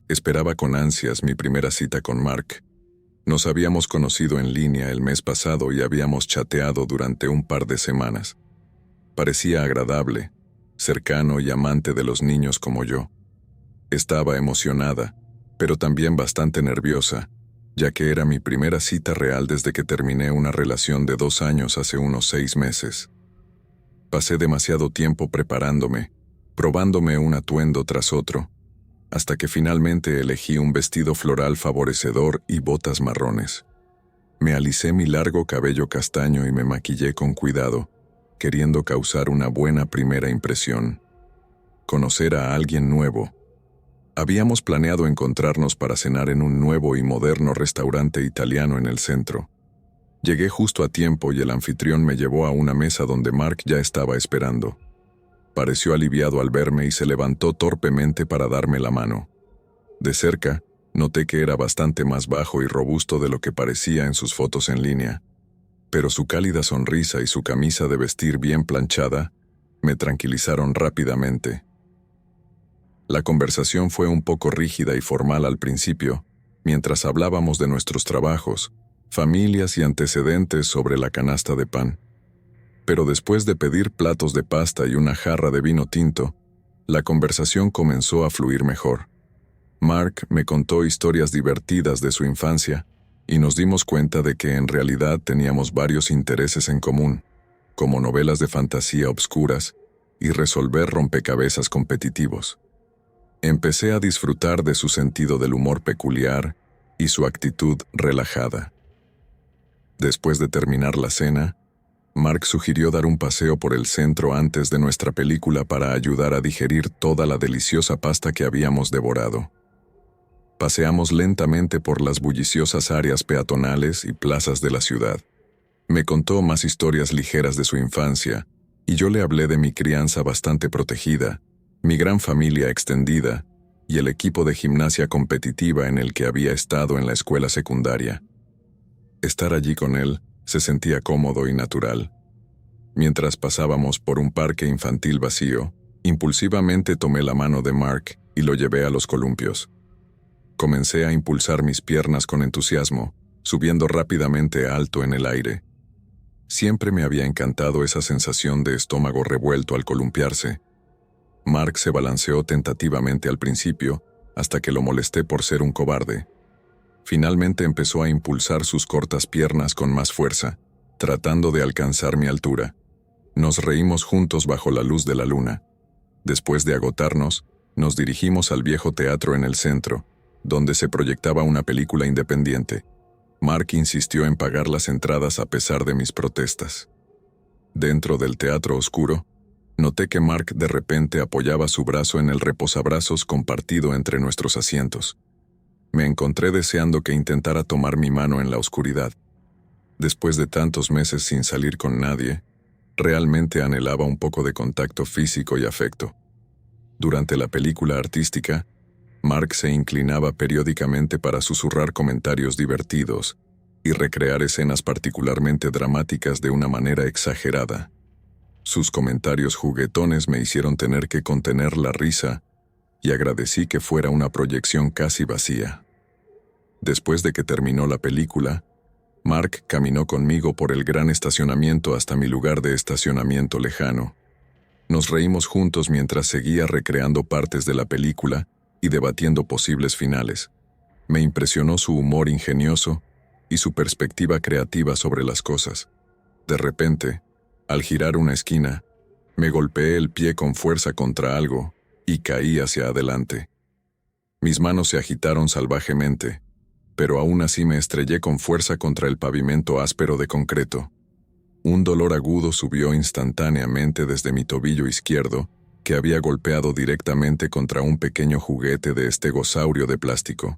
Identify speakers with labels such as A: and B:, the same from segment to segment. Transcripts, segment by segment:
A: Esperaba con ansias mi primera cita con Mark. Nos habíamos conocido en línea el mes pasado y habíamos chateado durante un par de semanas. Parecía agradable, cercano y amante de los niños como yo. Estaba emocionada, pero también bastante nerviosa, ya que era mi primera cita real desde que terminé una relación de 2 años hace unos 6 meses. Pasé demasiado tiempo preparándome, probándome un atuendo tras otro, hasta que finalmente elegí un vestido floral favorecedor y botas marrones. Me alicé mi largo cabello castaño y me maquillé con cuidado, queriendo causar una buena primera impresión. Conocer a alguien nuevo. Habíamos planeado encontrarnos para cenar en un nuevo y moderno restaurante italiano en el centro. Llegué justo a tiempo y el anfitrión me llevó a una mesa donde Mark ya estaba esperando. Pareció aliviado al verme y se levantó torpemente para darme la mano. De cerca, noté que era bastante más bajo y robusto de lo que parecía en sus fotos en línea, pero su cálida sonrisa y su camisa de vestir bien planchada me tranquilizaron rápidamente. La conversación fue un poco rígida y formal al principio, mientras hablábamos de nuestros trabajos, familias y antecedentes sobre la canasta de pan. Pero después de pedir platos de pasta y una jarra de vino tinto, la conversación comenzó a fluir mejor. Mark me contó historias divertidas de su infancia y nos dimos cuenta de que en realidad teníamos varios intereses en común, como novelas de fantasía obscuras y resolver rompecabezas competitivos. Empecé a disfrutar de su sentido del humor peculiar y su actitud relajada. Después de terminar la cena, Mark sugirió dar un paseo por el centro antes de nuestra película para ayudar a digerir toda la deliciosa pasta que habíamos devorado. Paseamos lentamente por las bulliciosas áreas peatonales y plazas de la ciudad. Me contó más historias ligeras de su infancia, y yo le hablé de mi crianza bastante protegida, mi gran familia extendida y el equipo de gimnasia competitiva en el que había estado en la escuela secundaria. Estar allí con él se sentía cómodo y natural. Mientras pasábamos por un parque infantil vacío, impulsivamente tomé la mano de Mark y lo llevé a los columpios. Comencé a impulsar mis piernas con entusiasmo, subiendo rápidamente alto en el aire. Siempre me había encantado esa sensación de estómago revuelto al columpiarse. Mark se balanceó tentativamente al principio, hasta que lo molesté por ser un cobarde. Finalmente empezó a impulsar sus cortas piernas con más fuerza, tratando de alcanzar mi altura. Nos reímos juntos bajo la luz de la luna. Después de agotarnos, nos dirigimos al viejo teatro en el centro, donde se proyectaba una película independiente. Mark insistió en pagar las entradas a pesar de mis protestas. Dentro del teatro oscuro, noté que Mark de repente apoyaba su brazo en el reposabrazos compartido entre nuestros asientos. Me encontré deseando que intentara tomar mi mano en la oscuridad. Después de tantos meses sin salir con nadie, realmente anhelaba un poco de contacto físico y afecto. Durante la película artística, Mark se inclinaba periódicamente para susurrar comentarios divertidos y recrear escenas particularmente dramáticas de una manera exagerada. Sus comentarios juguetones me hicieron tener que contener la risa y agradecí que fuera una proyección casi vacía. Después de que terminó la película, Mark caminó conmigo por el gran estacionamiento hasta mi lugar de estacionamiento lejano. Nos reímos juntos mientras seguía recreando partes de la película y debatiendo posibles finales. Me impresionó su humor ingenioso y su perspectiva creativa sobre las cosas. De repente, al girar una esquina, me golpeé el pie con fuerza contra algo y caí hacia adelante. Mis manos se agitaron salvajemente, pero aún así me estrellé con fuerza contra el pavimento áspero de concreto. Un dolor agudo subió instantáneamente desde mi tobillo izquierdo, que había golpeado directamente contra un pequeño juguete de estegosaurio de plástico.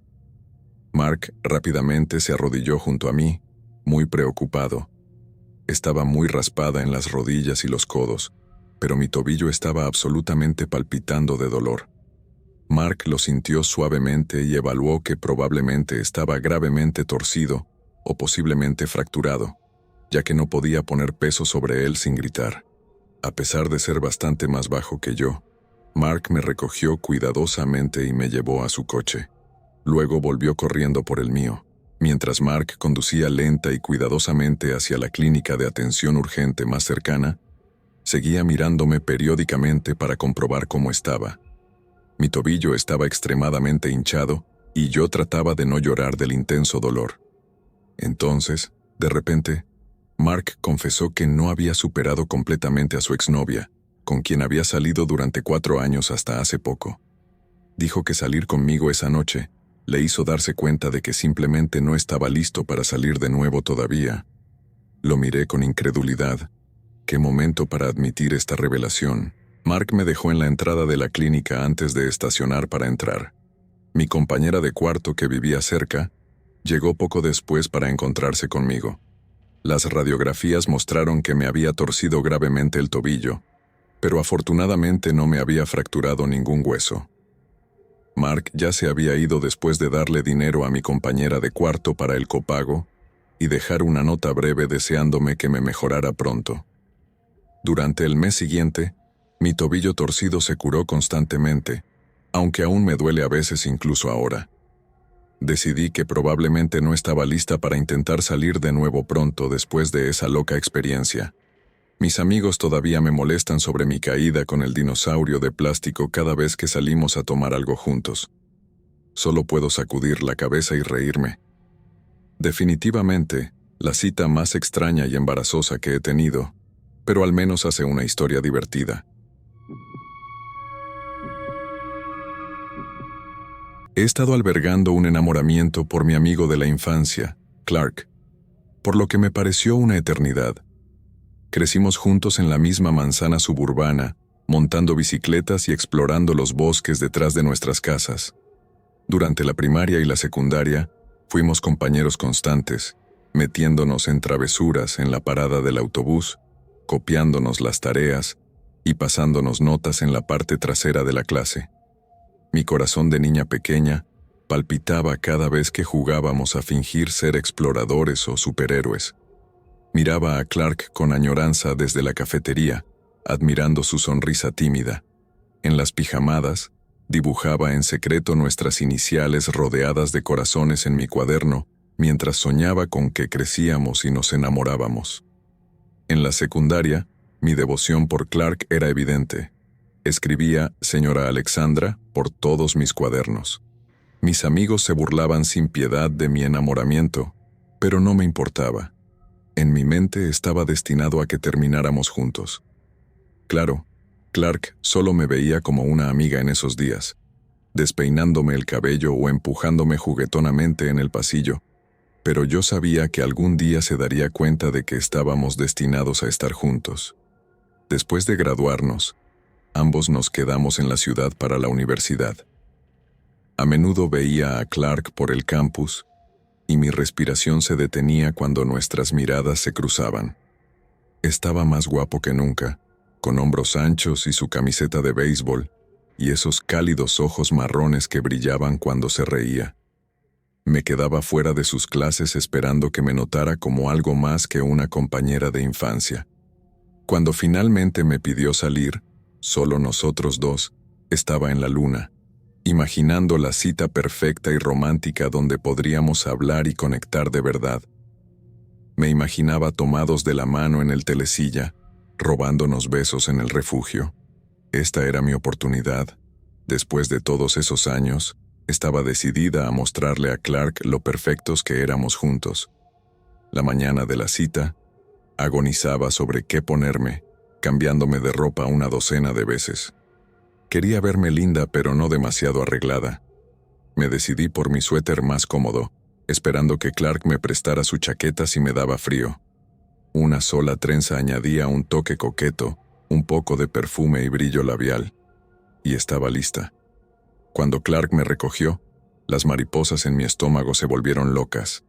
A: Mark rápidamente se arrodilló junto a mí, muy preocupado. Estaba muy raspada en las rodillas y los codos, pero mi tobillo estaba absolutamente palpitando de dolor. Mark lo sintió suavemente y evaluó que probablemente estaba gravemente torcido o posiblemente fracturado, ya que no podía poner peso sobre él sin gritar. A pesar de ser bastante más bajo que yo, Mark me recogió cuidadosamente y me llevó a su coche. Luego volvió corriendo por el mío, mientras Mark conducía lenta y cuidadosamente hacia la clínica de atención urgente más cercana. Seguía mirándome periódicamente para comprobar cómo estaba. Mi tobillo estaba extremadamente hinchado y yo trataba de no llorar del intenso dolor. Entonces, de repente, Mark confesó que no había superado completamente a su exnovia, con quien había salido durante 4 años hasta hace poco. Dijo que salir conmigo esa noche le hizo darse cuenta de que simplemente no estaba listo para salir de nuevo todavía. Lo miré con incredulidad. ¿Qué momento para admitir esta revelación? Mark me dejó en la entrada de la clínica antes de estacionar para entrar. Mi compañera de cuarto, que vivía cerca, llegó poco después para encontrarse conmigo. Las radiografías mostraron que me había torcido gravemente el tobillo, pero afortunadamente no me había fracturado ningún hueso. Mark ya se había ido después de darle dinero a mi compañera de cuarto para el copago y dejar una nota breve deseándome que me mejorara pronto. Durante el mes siguiente, mi tobillo torcido se curó constantemente, aunque aún me duele a veces incluso ahora. Decidí que probablemente no estaba lista para intentar salir de nuevo pronto después de esa loca experiencia. Mis amigos todavía me molestan sobre mi caída con el dinosaurio de plástico cada vez que salimos a tomar algo juntos. Solo puedo sacudir la cabeza y reírme. Definitivamente, la cita más extraña y embarazosa que he tenido, pero al menos hace una historia divertida. He estado albergando un enamoramiento por mi amigo de la infancia, Clark, por lo que me pareció una eternidad. Crecimos juntos en la misma manzana suburbana, montando bicicletas y explorando los bosques detrás de nuestras casas. Durante la primaria y la secundaria, fuimos compañeros constantes, metiéndonos en travesuras en la parada del autobús, copiándonos las tareas y pasándonos notas en la parte trasera de la clase. Mi corazón de niña pequeña palpitaba cada vez que jugábamos a fingir ser exploradores o superhéroes. Miraba a Clark con añoranza desde la cafetería, admirando su sonrisa tímida. En las pijamadas, dibujaba en secreto nuestras iniciales rodeadas de corazones en mi cuaderno, mientras soñaba con que crecíamos y nos enamorábamos. En la secundaria, mi devoción por Clark era evidente. Escribía «Señora Alexandra» por todos mis cuadernos. Mis amigos se burlaban sin piedad de mi enamoramiento, pero no me importaba. En mi mente estaba destinado a que termináramos juntos. Claro, Clark solo me veía como una amiga en esos días, despeinándome el cabello o empujándome juguetonamente en el pasillo, pero yo sabía que algún día se daría cuenta de que estábamos destinados a estar juntos. Después de graduarnos, ambos nos quedamos en la ciudad para la universidad. A menudo veía a Clark por el campus, y mi respiración se detenía cuando nuestras miradas se cruzaban. Estaba más guapo que nunca, con hombros anchos y su camiseta de béisbol, y esos cálidos ojos marrones que brillaban cuando se reía. Me quedaba fuera de sus clases esperando que me notara como algo más que una compañera de infancia. Cuando finalmente me pidió salir, solo nosotros dos, estaba en la luna, imaginando la cita perfecta y romántica donde podríamos hablar y conectar de verdad. Me imaginaba tomados de la mano en el telesilla, robándonos besos en el refugio. Esta era mi oportunidad. Después de todos esos años, estaba decidida a mostrarle a Clark lo perfectos que éramos juntos. La mañana de la cita, agonizaba sobre qué ponerme, cambiándome de ropa una docena de veces. Quería verme linda pero no demasiado arreglada. Me decidí por mi suéter más cómodo, esperando que Clark me prestara su chaqueta si me daba frío. Una sola trenza añadía un toque coqueto, un poco de perfume y brillo labial. Y estaba lista. Cuando Clark me recogió, las mariposas en mi estómago se volvieron locas.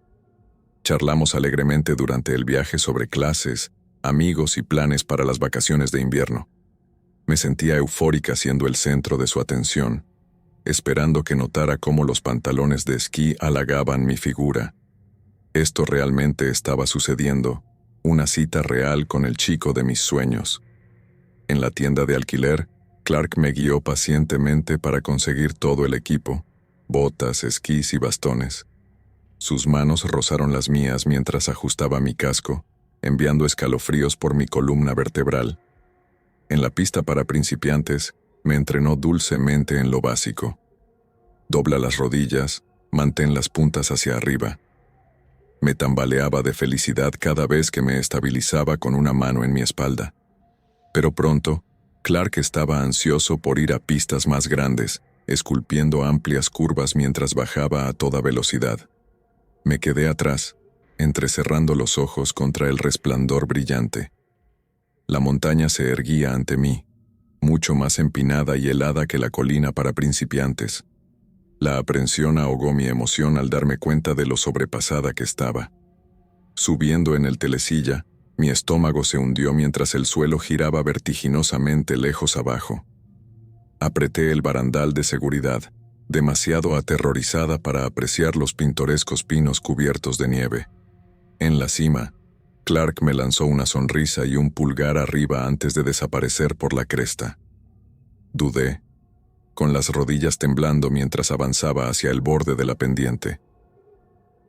A: Charlamos alegremente durante el viaje sobre clases, amigos y planes para las vacaciones de invierno. Me sentía eufórica siendo el centro de su atención, esperando que notara cómo los pantalones de esquí halagaban mi figura. Esto realmente estaba sucediendo, una cita real con el chico de mis sueños. En la tienda de alquiler, Clark me guió pacientemente para conseguir todo el equipo, botas, esquís y bastones. Sus manos rozaron las mías mientras ajustaba mi casco, enviando escalofríos por mi columna vertebral. En la pista para principiantes, me entrenó dulcemente en lo básico. Dobla las rodillas, mantén las puntas hacia arriba. Me tambaleaba de felicidad cada vez que me estabilizaba con una mano en mi espalda. Pero pronto, Clark estaba ansioso por ir a pistas más grandes, esculpiendo amplias curvas mientras bajaba a toda velocidad. Me quedé atrás, entrecerrando los ojos contra el resplandor brillante. La montaña se erguía ante mí, mucho más empinada y helada que la colina para principiantes. La aprensión ahogó mi emoción al darme cuenta de lo sobrepasada que estaba. Subiendo en el telesilla, mi estómago se hundió mientras el suelo giraba vertiginosamente lejos abajo. Apreté el barandal de seguridad, demasiado aterrorizada para apreciar los pintorescos pinos cubiertos de nieve. En la cima, Clark me lanzó una sonrisa y un pulgar arriba antes de desaparecer por la cresta. Dudé, con las rodillas temblando mientras avanzaba hacia el borde de la pendiente.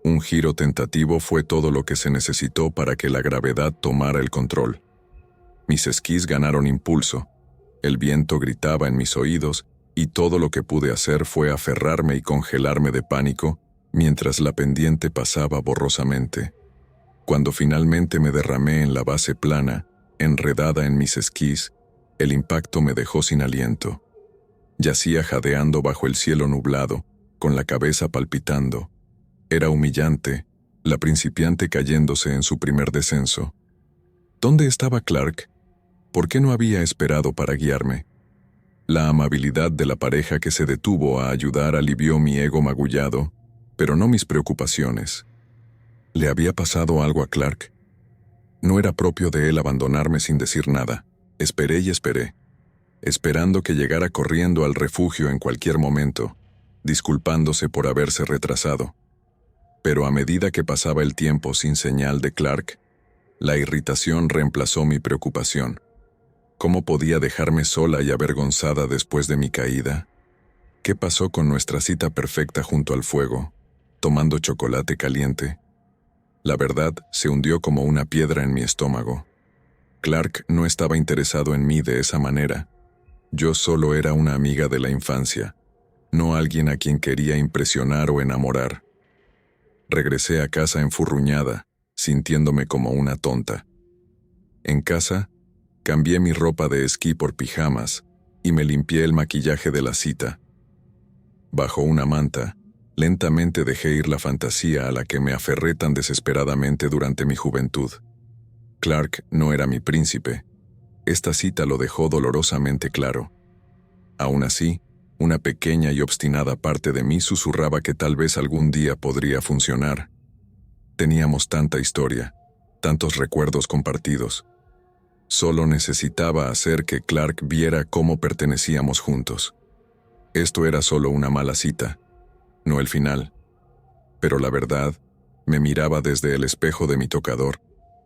A: Un giro tentativo fue todo lo que se necesitó para que la gravedad tomara el control. Mis esquís ganaron impulso, el viento gritaba en mis oídos y todo lo que pude hacer fue aferrarme y congelarme de pánico mientras la pendiente pasaba borrosamente. Cuando finalmente me derramé en la base plana, enredada en mis esquís, el impacto me dejó sin aliento. Yacía jadeando bajo el cielo nublado, con la cabeza palpitando. Era humillante, la principiante cayéndose en su primer descenso. ¿Dónde estaba Clark? ¿Por qué no había esperado para guiarme? La amabilidad de la pareja que se detuvo a ayudar alivió mi ego magullado, pero no mis preocupaciones. ¿Le había pasado algo a Clark? No era propio de él abandonarme sin decir nada. Esperé y esperé, esperando que llegara corriendo al refugio en cualquier momento, disculpándose por haberse retrasado. Pero a medida que pasaba el tiempo sin señal de Clark, la irritación reemplazó mi preocupación. ¿Cómo podía dejarme sola y avergonzada después de mi caída? ¿Qué pasó con nuestra cita perfecta junto al fuego, tomando chocolate caliente? La verdad se hundió como una piedra en mi estómago. Clark no estaba interesado en mí de esa manera. Yo solo era una amiga de la infancia, no alguien a quien quería impresionar o enamorar. Regresé a casa enfurruñada, sintiéndome como una tonta. En casa, cambié mi ropa de esquí por pijamas y me limpié el maquillaje de la cita. Bajo una manta, lentamente dejé ir la fantasía a la que me aferré tan desesperadamente durante mi juventud. Clark no era mi príncipe. Esta cita lo dejó dolorosamente claro. Aún así, una pequeña y obstinada parte de mí susurraba que tal vez algún día podría funcionar. Teníamos tanta historia, tantos recuerdos compartidos. Solo necesitaba hacer que Clark viera cómo pertenecíamos juntos. Esto era solo una mala cita, no el final. Pero la verdad, me miraba desde el espejo de mi tocador,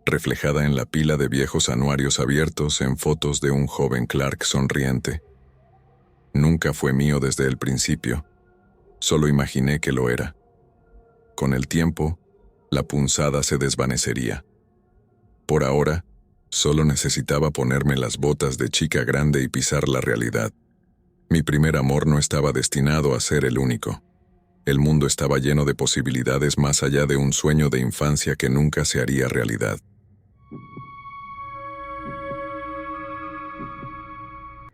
A: reflejada en la pila de viejos anuarios abiertos en fotos de un joven Clark sonriente. Nunca fue mío desde el principio, solo imaginé que lo era. Con el tiempo, la punzada se desvanecería. Por ahora, solo necesitaba ponerme las botas de chica grande y pisar la realidad. Mi primer amor no estaba destinado a ser el único. El mundo estaba lleno de posibilidades más allá de un sueño de infancia que nunca se haría realidad.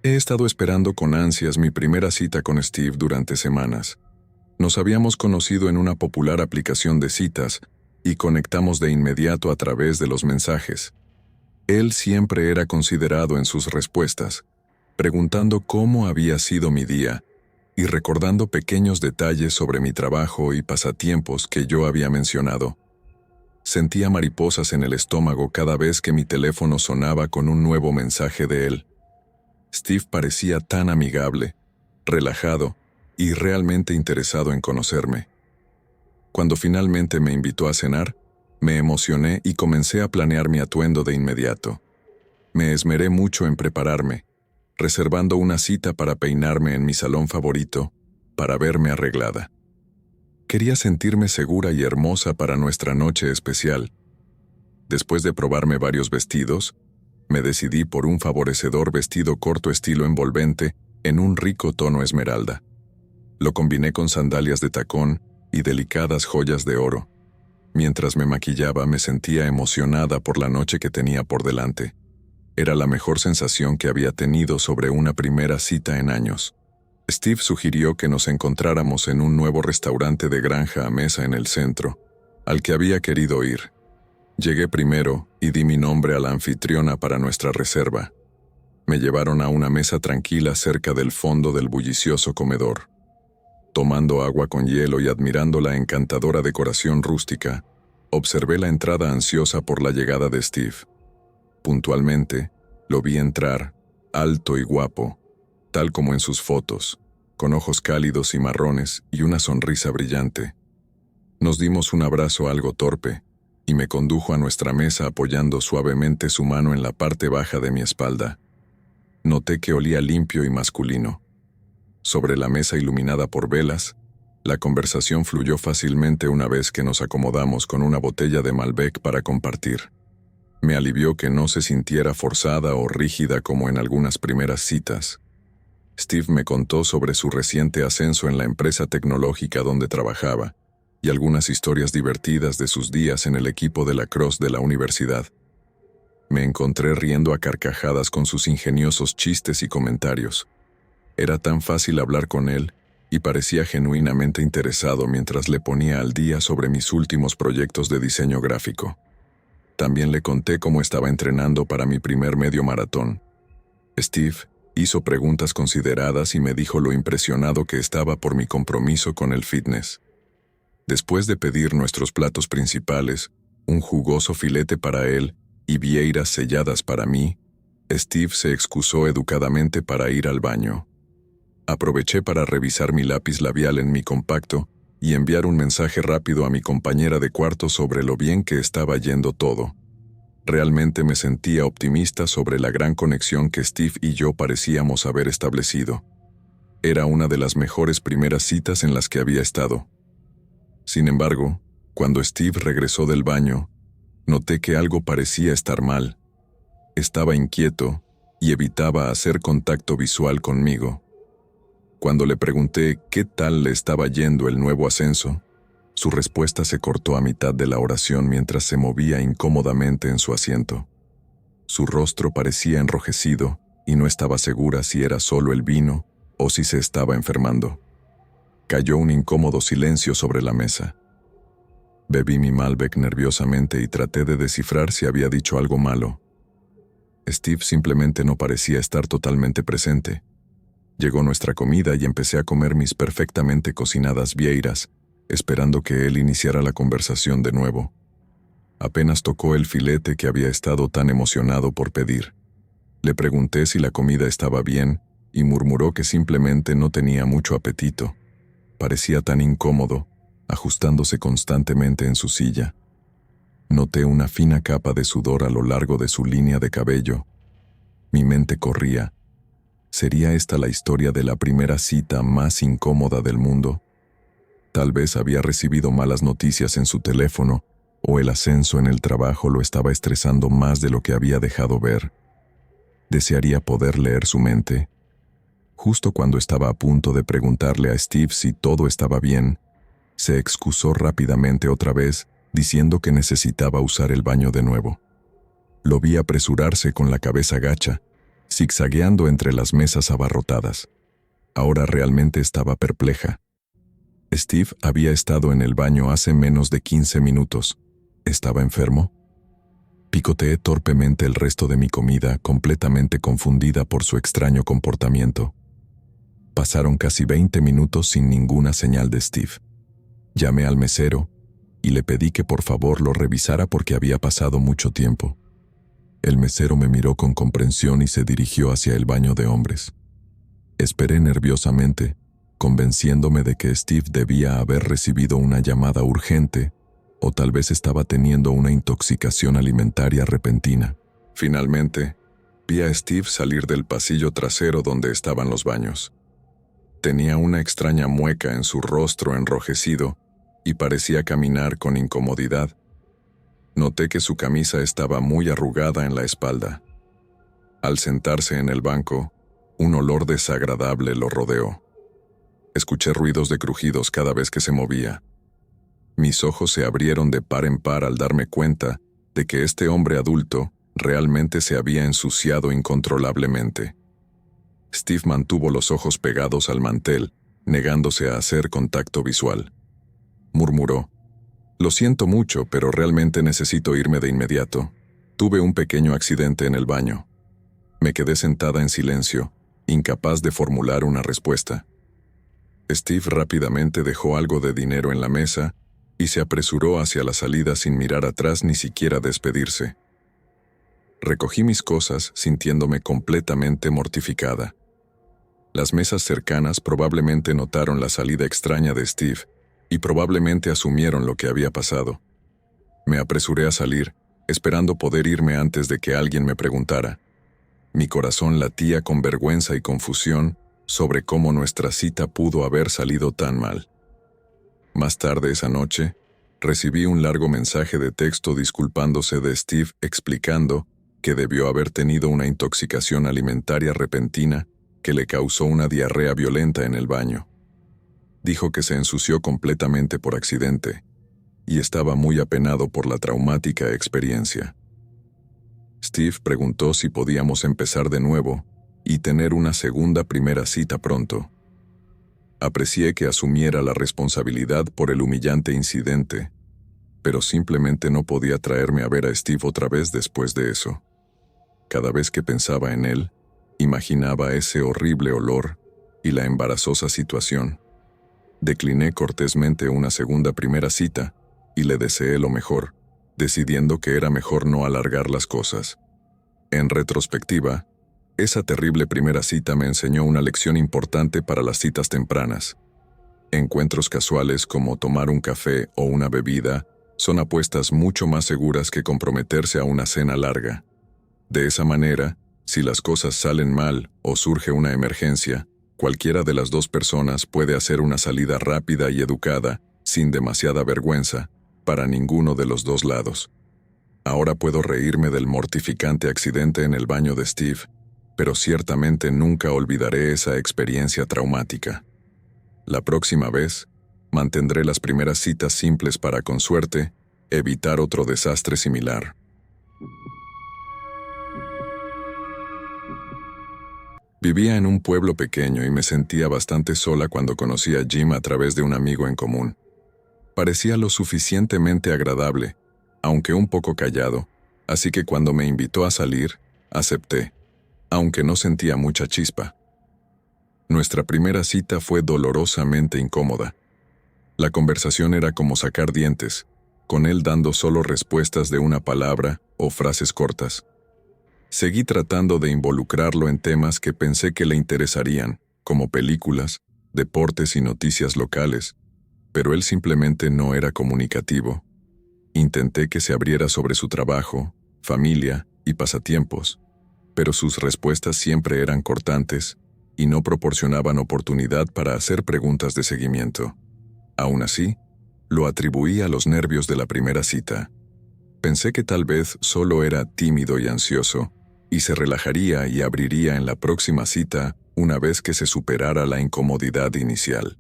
A: He estado esperando con ansias mi primera cita con Steve durante semanas. Nos habíamos conocido en una popular aplicación de citas y conectamos de inmediato a través de los mensajes. Él siempre era considerado en sus respuestas, preguntando cómo había sido mi día y recordando pequeños detalles sobre mi trabajo y pasatiempos que yo había mencionado. Sentía mariposas en el estómago cada vez que mi teléfono sonaba con un nuevo mensaje de él. Steve parecía tan amigable, relajado y realmente interesado en conocerme. Cuando finalmente me invitó a cenar, me emocioné y comencé a planear mi atuendo de inmediato. Me esmeré mucho en prepararme, reservando una cita para peinarme en mi salón favorito, para verme arreglada. Quería sentirme segura y hermosa para nuestra noche especial. Después de probarme varios vestidos, me decidí por un favorecedor vestido corto estilo envolvente en un rico tono esmeralda. Lo combiné con sandalias de tacón y delicadas joyas de oro. Mientras me maquillaba, me sentía emocionada por la noche que tenía por delante. Era la mejor sensación que había tenido sobre una primera cita en años. Steve sugirió que nos encontráramos en un nuevo restaurante de granja a mesa en el centro, al que había querido ir. Llegué primero y di mi nombre a la anfitriona para nuestra reserva. Me llevaron a una mesa tranquila cerca del fondo del bullicioso comedor. Tomando agua con hielo y admirando la encantadora decoración rústica, observé la entrada ansiosa por la llegada de Steve. Puntualmente, lo vi entrar, alto y guapo, tal como en sus fotos, con ojos cálidos y marrones y una sonrisa brillante. Nos dimos un abrazo algo torpe, y me condujo a nuestra mesa apoyando suavemente su mano en la parte baja de mi espalda. Noté que olía limpio y masculino. Sobre la mesa iluminada por velas, la conversación fluyó fácilmente una vez que nos acomodamos con una botella de Malbec para compartir. Me alivió que no se sintiera forzada o rígida como en algunas primeras citas. Steve me contó sobre su reciente ascenso en la empresa tecnológica donde trabajaba y algunas historias divertidas de sus días en el equipo de lacrosse de la universidad. Me encontré riendo a carcajadas con sus ingeniosos chistes y comentarios. Era tan fácil hablar con él y parecía genuinamente interesado mientras le ponía al día sobre mis últimos proyectos de diseño gráfico. También le conté cómo estaba entrenando para mi primer medio maratón. Steve hizo preguntas consideradas y me dijo lo impresionado que estaba por mi compromiso con el fitness. Después de pedir nuestros platos principales, un jugoso filete para él y vieiras selladas para mí, Steve se excusó educadamente para ir al baño. Aproveché para revisar mi lápiz labial en mi compacto y enviar un mensaje rápido a mi compañera de cuarto sobre lo bien que estaba yendo todo. Realmente me sentía optimista sobre la gran conexión que Steve y yo parecíamos haber establecido. Era una de las mejores primeras citas en las que había estado. Sin embargo, cuando Steve regresó del baño, noté que algo parecía estar mal. Estaba inquieto y evitaba hacer contacto visual conmigo. Cuando le pregunté qué tal le estaba yendo el nuevo ascenso, su respuesta se cortó a mitad de la oración mientras se movía incómodamente en su asiento. Su rostro parecía enrojecido y no estaba segura si era solo el vino o si se estaba enfermando. Cayó un incómodo silencio sobre la mesa. Bebí mi Malbec nerviosamente y traté de descifrar si había dicho algo malo. Steve simplemente no parecía estar totalmente presente. Llegó nuestra comida y empecé a comer mis perfectamente cocinadas vieiras, esperando que él iniciara la conversación de nuevo. Apenas tocó el filete que había estado tan emocionado por pedir. Le pregunté si la comida estaba bien y murmuró que simplemente no tenía mucho apetito. Parecía tan incómodo, ajustándose constantemente en su silla. Noté una fina capa de sudor a lo largo de su línea de cabello. Mi mente corría. ¿Sería esta la historia de la primera cita más incómoda del mundo? Tal vez había recibido malas noticias en su teléfono, o el ascenso en el trabajo lo estaba estresando más de lo que había dejado ver. Desearía poder leer su mente. Justo cuando estaba a punto de preguntarle a Steve si todo estaba bien, se excusó rápidamente otra vez, diciendo que necesitaba usar el baño de nuevo. Lo vi apresurarse con la cabeza gacha, zigzagueando entre las mesas abarrotadas. Ahora realmente estaba perpleja. Steve había estado en el baño hace menos de 15 minutos. ¿Estaba enfermo? Picoteé torpemente el resto de mi comida, completamente confundida por su extraño comportamiento. Pasaron casi 20 minutos sin ninguna señal de Steve. Llamé al mesero y le pedí que por favor lo revisara porque había pasado mucho tiempo. El mesero me miró con comprensión y se dirigió hacia el baño de hombres. Esperé nerviosamente, convenciéndome de que Steve debía haber recibido una llamada urgente o tal vez estaba teniendo una intoxicación alimentaria repentina. Finalmente, Vi a Steve salir del pasillo trasero donde estaban los baños. Tenía una extraña mueca en su rostro enrojecido y parecía caminar con incomodidad. Noté que su camisa estaba muy arrugada en la espalda. Al sentarse en el banco, un olor desagradable lo rodeó. Escuché ruidos de crujidos cada vez que se movía. Mis ojos se abrieron de par en par al darme cuenta de que este hombre adulto realmente se había ensuciado incontrolablemente. Steve mantuvo los ojos pegados al mantel, negándose a hacer contacto visual. Murmuró: «Lo siento mucho, pero realmente necesito irme de inmediato. Tuve un pequeño accidente en el baño». Me quedé sentada en silencio, incapaz de formular una respuesta. Steve rápidamente dejó algo de dinero en la mesa y se apresuró hacia la salida sin mirar atrás ni siquiera despedirse. Recogí mis cosas sintiéndome completamente mortificada. Las mesas cercanas probablemente notaron la salida extraña de Steve y probablemente asumieron lo que había pasado. Me apresuré a salir, esperando poder irme antes de que alguien me preguntara. Mi corazón latía con vergüenza y confusión sobre cómo nuestra cita pudo haber salido tan mal. Más tarde esa noche, recibí un largo mensaje de texto disculpándose de Steve explicando que debió haber tenido una intoxicación alimentaria repentina que le causó una diarrea violenta en el baño. Dijo que se ensució completamente por accidente y estaba muy apenado por la traumática experiencia. Steve preguntó si podíamos empezar de nuevo y tener una segunda primera cita pronto. Aprecié que asumiera la responsabilidad por el humillante incidente, pero simplemente no podía traerme a ver a Steve otra vez después de eso. Cada vez que pensaba en él, imaginaba ese horrible olor y la embarazosa situación. Decliné cortésmente una segunda primera cita y le deseé lo mejor, decidiendo que era mejor no alargar las cosas. En retrospectiva, esa terrible primera cita me enseñó una lección importante para las citas tempranas. Encuentros casuales como tomar un café o una bebida son apuestas mucho más seguras que comprometerse a una cena larga. De esa manera, si las cosas salen mal o surge una emergencia, cualquiera de las dos personas puede hacer una salida rápida y educada, sin demasiada vergüenza, para ninguno de los dos lados. Ahora puedo reírme del mortificante accidente en el baño de Steve, pero ciertamente nunca olvidaré esa experiencia traumática. La próxima vez, mantendré las primeras citas simples para, con suerte, evitar otro desastre similar. Vivía en un pueblo pequeño y me sentía bastante sola cuando conocí a Jim a través de un amigo en común. Parecía lo suficientemente agradable, aunque un poco callado, así que cuando me invitó a salir, acepté, aunque no sentía mucha chispa. Nuestra primera cita fue dolorosamente incómoda. La conversación era como sacar dientes, con él dando solo respuestas de una palabra o frases cortas. Seguí tratando de involucrarlo en temas que pensé que le interesarían, como películas, deportes y noticias locales, pero él simplemente no era comunicativo. Intenté que se abriera sobre su trabajo, familia y pasatiempos, pero sus respuestas siempre eran cortantes y no proporcionaban oportunidad para hacer preguntas de seguimiento. Aún así, lo atribuí a los nervios de la primera cita. Pensé que tal vez solo era tímido y ansioso, y se relajaría y abriría en la próxima cita una vez que se superara la incomodidad inicial.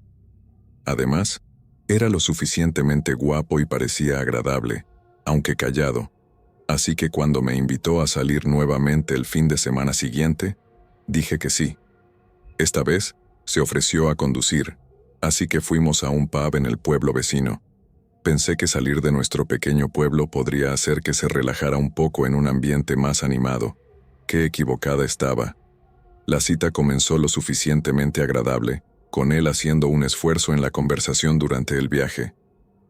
A: Además, era lo suficientemente guapo y parecía agradable, aunque callado, así que cuando me invitó a salir nuevamente el fin de semana siguiente, dije que sí. Esta vez, se ofreció a conducir, así que fuimos a un pub en el pueblo vecino. Pensé que salir de nuestro pequeño pueblo podría hacer que se relajara un poco en un ambiente más animado. Qué equivocada estaba. La cita comenzó lo suficientemente agradable, con él haciendo un esfuerzo en la conversación durante el viaje.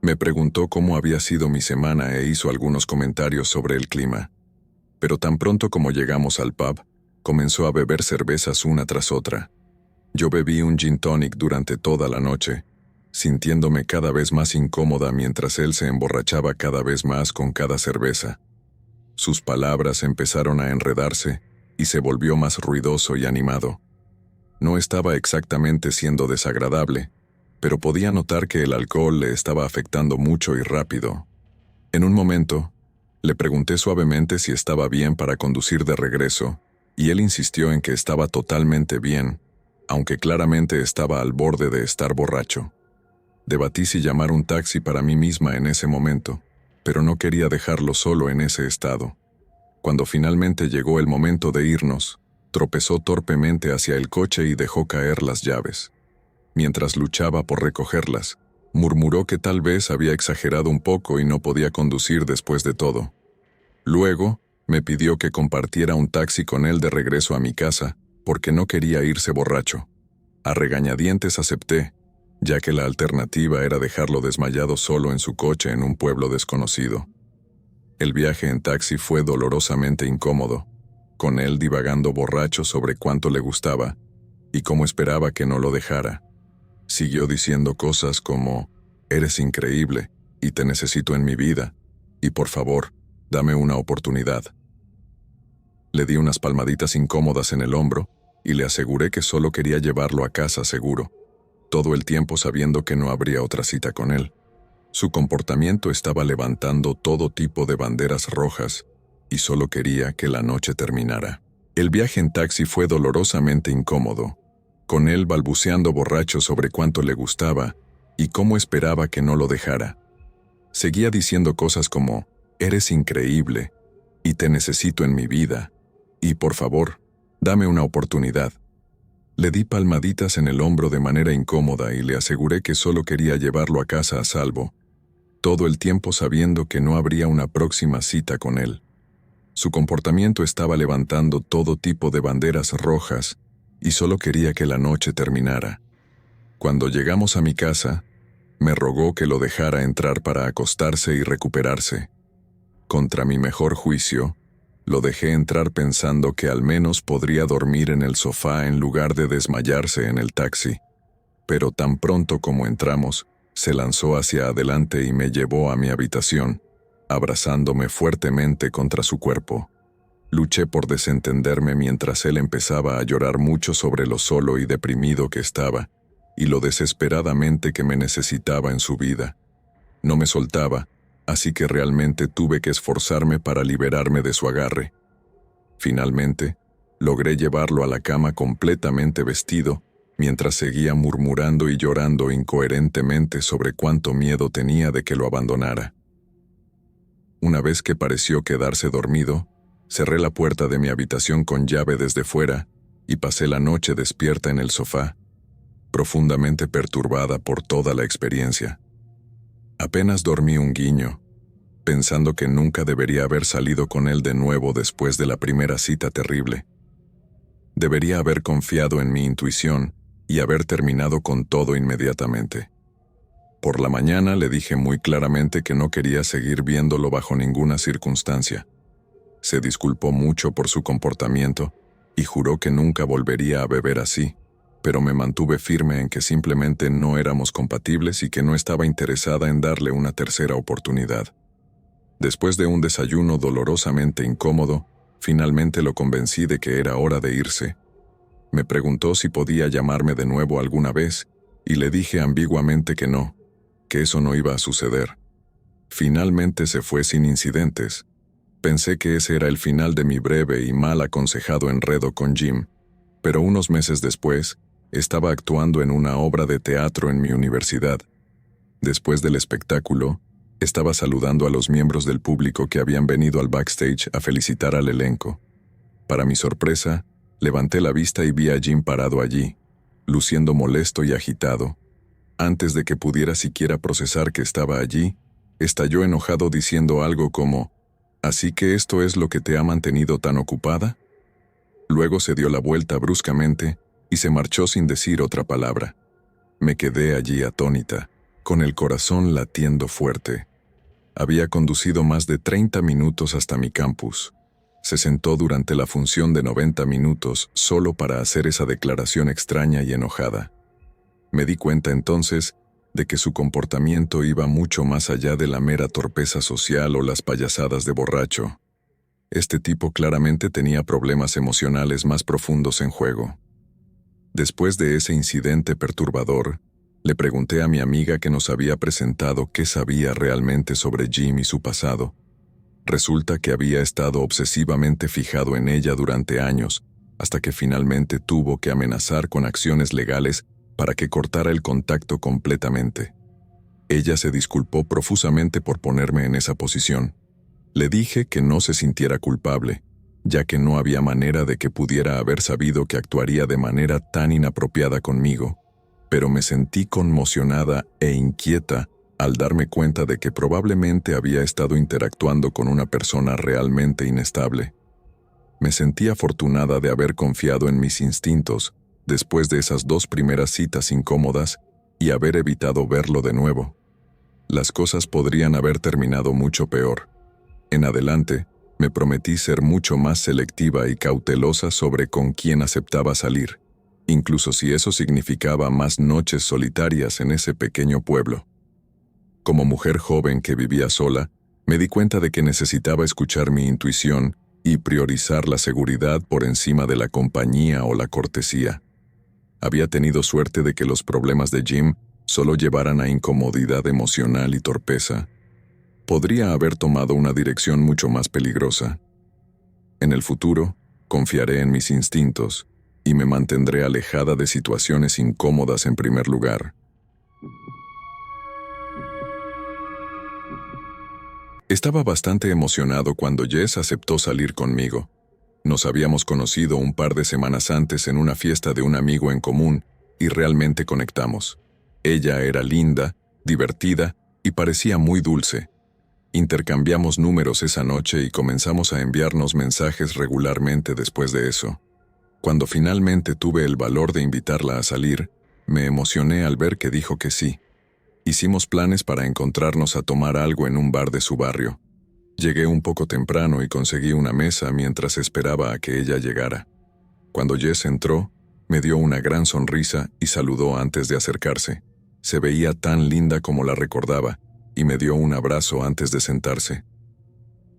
A: Me preguntó cómo había sido mi semana e hizo algunos comentarios sobre el clima. Pero tan pronto como llegamos al pub, comenzó a beber cervezas una tras otra. Yo bebí un gin tonic durante toda la noche, sintiéndome cada vez más incómoda mientras él se emborrachaba cada vez más con cada cerveza. Sus palabras empezaron a enredarse, y se volvió más ruidoso y animado. No estaba exactamente siendo desagradable, pero podía notar que el alcohol le estaba afectando mucho y rápido. En un momento, le pregunté suavemente si estaba bien para conducir de regreso, y él insistió en que estaba totalmente bien, aunque claramente estaba al borde de estar borracho. Debatí si llamar un taxi para mí misma en ese momento, pero no quería dejarlo solo en ese estado. Cuando finalmente llegó el momento de irnos, tropezó torpemente hacia el coche y dejó caer las llaves. Mientras luchaba por recogerlas, murmuró que tal vez había exagerado un poco y no podía conducir después de todo. Luego, me pidió que compartiera un taxi con él de regreso a mi casa, porque no quería irse borracho. A regañadientes acepté, ya que la alternativa era dejarlo desmayado solo en su coche en un pueblo desconocido. El viaje en taxi fue dolorosamente incómodo, con él divagando borracho sobre cuánto le gustaba y cómo esperaba que no lo dejara. Siguió diciendo cosas como, «Eres increíble y te necesito en mi vida, y por favor, dame una oportunidad». Le di unas palmaditas incómodas en el hombro y le aseguré que solo quería llevarlo a casa seguro, todo el tiempo sabiendo que no habría otra cita con él. Su comportamiento estaba levantando todo tipo de banderas rojas y solo quería que la noche terminara. El viaje en taxi fue dolorosamente incómodo, con él balbuceando borracho sobre cuánto le gustaba y cómo esperaba que no lo dejara. Seguía diciendo cosas como, «Eres increíble y te necesito en mi vida, y por favor, dame una oportunidad». Le di palmaditas en el hombro de manera incómoda y le aseguré que solo quería llevarlo a casa a salvo, todo el tiempo sabiendo que no habría una próxima cita con él. Su comportamiento estaba levantando todo tipo de banderas rojas y solo quería que la noche terminara. Cuando llegamos a mi casa, me rogó que lo dejara entrar para acostarse y recuperarse. Contra mi mejor juicio, lo dejé entrar pensando que al menos podría dormir en el sofá en lugar de desmayarse en el taxi. Pero tan pronto como entramos, se lanzó hacia adelante y me llevó a mi habitación, abrazándome fuertemente contra su cuerpo. Luché por desentenderme mientras él empezaba a llorar mucho sobre lo solo y deprimido que estaba, y lo desesperadamente que me necesitaba en su vida. No me soltaba, así que realmente tuve que esforzarme para liberarme de su agarre. Finalmente, logré llevarlo a la cama completamente vestido, mientras seguía murmurando y llorando incoherentemente sobre cuánto miedo tenía de que lo abandonara. Una vez que pareció quedarse dormido, cerré la puerta de mi habitación con llave desde fuera y pasé la noche despierta en el sofá, profundamente perturbada por toda la experiencia. Apenas dormí un guiño, pensando que nunca debería haber salido con él de nuevo después de la primera cita terrible. Debería haber confiado en mi intuición y haber terminado con todo inmediatamente. Por la mañana le dije muy claramente que no quería seguir viéndolo bajo ninguna circunstancia. Se disculpó mucho por su comportamiento y juró que nunca volvería a beber así, pero me mantuve firme en que simplemente no éramos compatibles y que no estaba interesada en darle una tercera oportunidad. Después de un desayuno dolorosamente incómodo, finalmente lo convencí de que era hora de irse. Me preguntó si podía llamarme de nuevo alguna vez, y le dije ambiguamente que no, que eso no iba a suceder. Finalmente se fue sin incidentes. Pensé que ese era el final de mi breve y mal aconsejado enredo con Jim, pero unos meses después, estaba actuando en una obra de teatro en mi universidad. Después del espectáculo, estaba saludando a los miembros del público que habían venido al backstage a felicitar al elenco. Para mi sorpresa, levanté la vista y vi a Jim parado allí, luciendo molesto y agitado. Antes de que pudiera siquiera procesar que estaba allí, estalló enojado diciendo algo como, «¿Así que esto es lo que te ha mantenido tan ocupada?». Luego se dio la vuelta bruscamente y se marchó sin decir otra palabra. Me quedé allí atónita, con el corazón latiendo fuerte. Había conducido más de 30 minutos hasta mi campus. Se sentó durante la función de 90 minutos solo para hacer esa declaración extraña y enojada. Me di cuenta entonces de que su comportamiento iba mucho más allá de la mera torpeza social o las payasadas de borracho. Este tipo claramente tenía problemas emocionales más profundos en juego. Después de ese incidente perturbador, le pregunté a mi amiga que nos había presentado qué sabía realmente sobre Jim y su pasado. Resulta que había estado obsesivamente fijado en ella durante años, hasta que finalmente tuvo que amenazar con acciones legales para que cortara el contacto completamente. Ella se disculpó profusamente por ponerme en esa posición. Le dije que no se sintiera culpable, ya que no había manera de que pudiera haber sabido que actuaría de manera tan inapropiada conmigo, pero me sentí conmocionada e inquieta al darme cuenta de que probablemente había estado interactuando con una persona realmente inestable. Me sentí afortunada de haber confiado en mis instintos después de esas 2 primeras citas incómodas y haber evitado verlo de nuevo. Las cosas podrían haber terminado mucho peor. En adelante, me prometí ser mucho más selectiva y cautelosa sobre con quién aceptaba salir, incluso si eso significaba más noches solitarias en ese pequeño pueblo. Como mujer joven que vivía sola, me di cuenta de que necesitaba escuchar mi intuición y priorizar la seguridad por encima de la compañía o la cortesía. Había tenido suerte de que los problemas de Jim solo llevaran a incomodidad emocional y torpeza. Podría haber tomado una dirección mucho más peligrosa. En el futuro, confiaré en mis instintos y me mantendré alejada de situaciones incómodas en primer lugar. Estaba bastante emocionado cuando Jess aceptó salir conmigo. Nos habíamos conocido un par de semanas antes en una fiesta de un amigo en común y realmente conectamos. Ella era linda, divertida y parecía muy dulce. Intercambiamos números esa noche y comenzamos a enviarnos mensajes regularmente después de eso. Cuando finalmente tuve el valor de invitarla a salir, me emocioné al ver que dijo que sí. Hicimos planes para encontrarnos a tomar algo en un bar de su barrio. Llegué un poco temprano y conseguí una mesa mientras esperaba a que ella llegara. Cuando Jess entró, me dio una gran sonrisa y saludó antes de acercarse. Se veía tan linda como la recordaba, y me dio un abrazo antes de sentarse.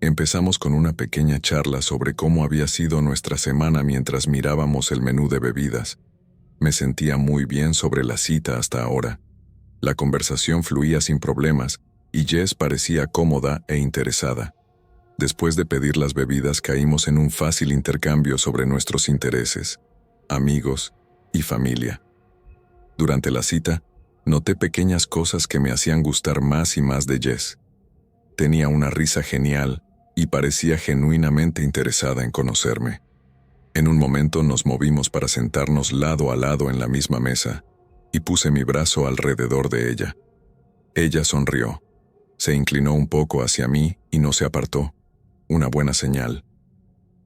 A: Empezamos con una pequeña charla sobre cómo había sido nuestra semana mientras mirábamos el menú de bebidas. Me sentía muy bien sobre la cita hasta ahora. La conversación fluía sin problemas, y Jess parecía cómoda e interesada. Después de pedir las bebidas caímos en un fácil intercambio sobre nuestros intereses, amigos y familia. Durante la cita, noté pequeñas cosas que me hacían gustar más y más de Jess. Tenía una risa genial y parecía genuinamente interesada en conocerme. En un momento nos movimos para sentarnos lado a lado en la misma mesa, y puse mi brazo alrededor de ella. Ella sonrió, se inclinó un poco hacia mí y no se apartó, una buena señal.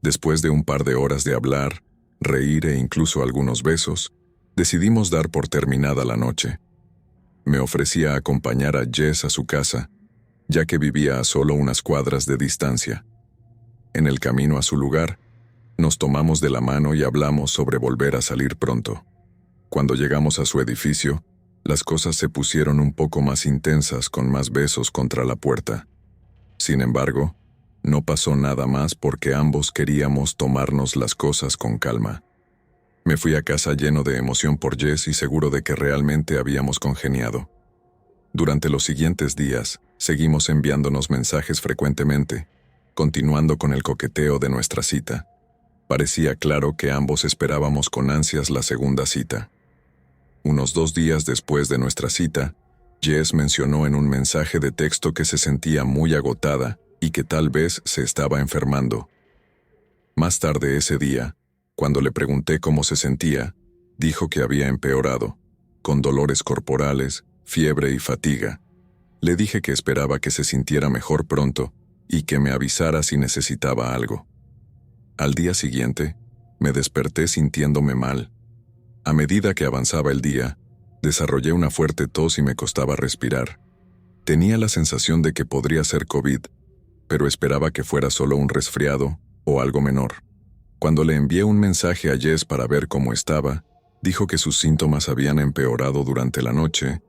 A: Después de un par de horas de hablar, reír e incluso algunos besos, decidimos dar por terminada la noche. Me ofrecía acompañar a Jess a su casa, ya que vivía a solo unas cuadras de distancia. En el camino a su lugar, nos tomamos de la mano y hablamos sobre volver a salir pronto. Cuando llegamos a su edificio, las cosas se pusieron un poco más intensas con más besos contra la puerta. Sin embargo, no pasó nada más porque ambos queríamos tomarnos las cosas con calma. Me fui a casa lleno de emoción por Jess y seguro de que realmente habíamos congeniado. Durante los siguientes días, seguimos enviándonos mensajes frecuentemente, continuando con el coqueteo de nuestra cita. Parecía claro que ambos esperábamos con ansias la segunda cita. Unos 2 días después de nuestra cita, Jess mencionó en un mensaje de texto que se sentía muy agotada y que tal vez se estaba enfermando. Más tarde ese día, cuando le pregunté cómo se sentía, dijo que había empeorado, con dolores corporales, fiebre y fatiga. Le dije que esperaba que se sintiera mejor pronto y que me avisara si necesitaba algo. Al día siguiente, me desperté sintiéndome mal. A medida que avanzaba el día, desarrollé una fuerte tos y me costaba respirar. Tenía la sensación de que podría ser COVID, pero esperaba que fuera solo un resfriado o algo menor. Cuando le envié un mensaje a Jess para ver cómo estaba, dijo que sus síntomas habían empeorado durante la noche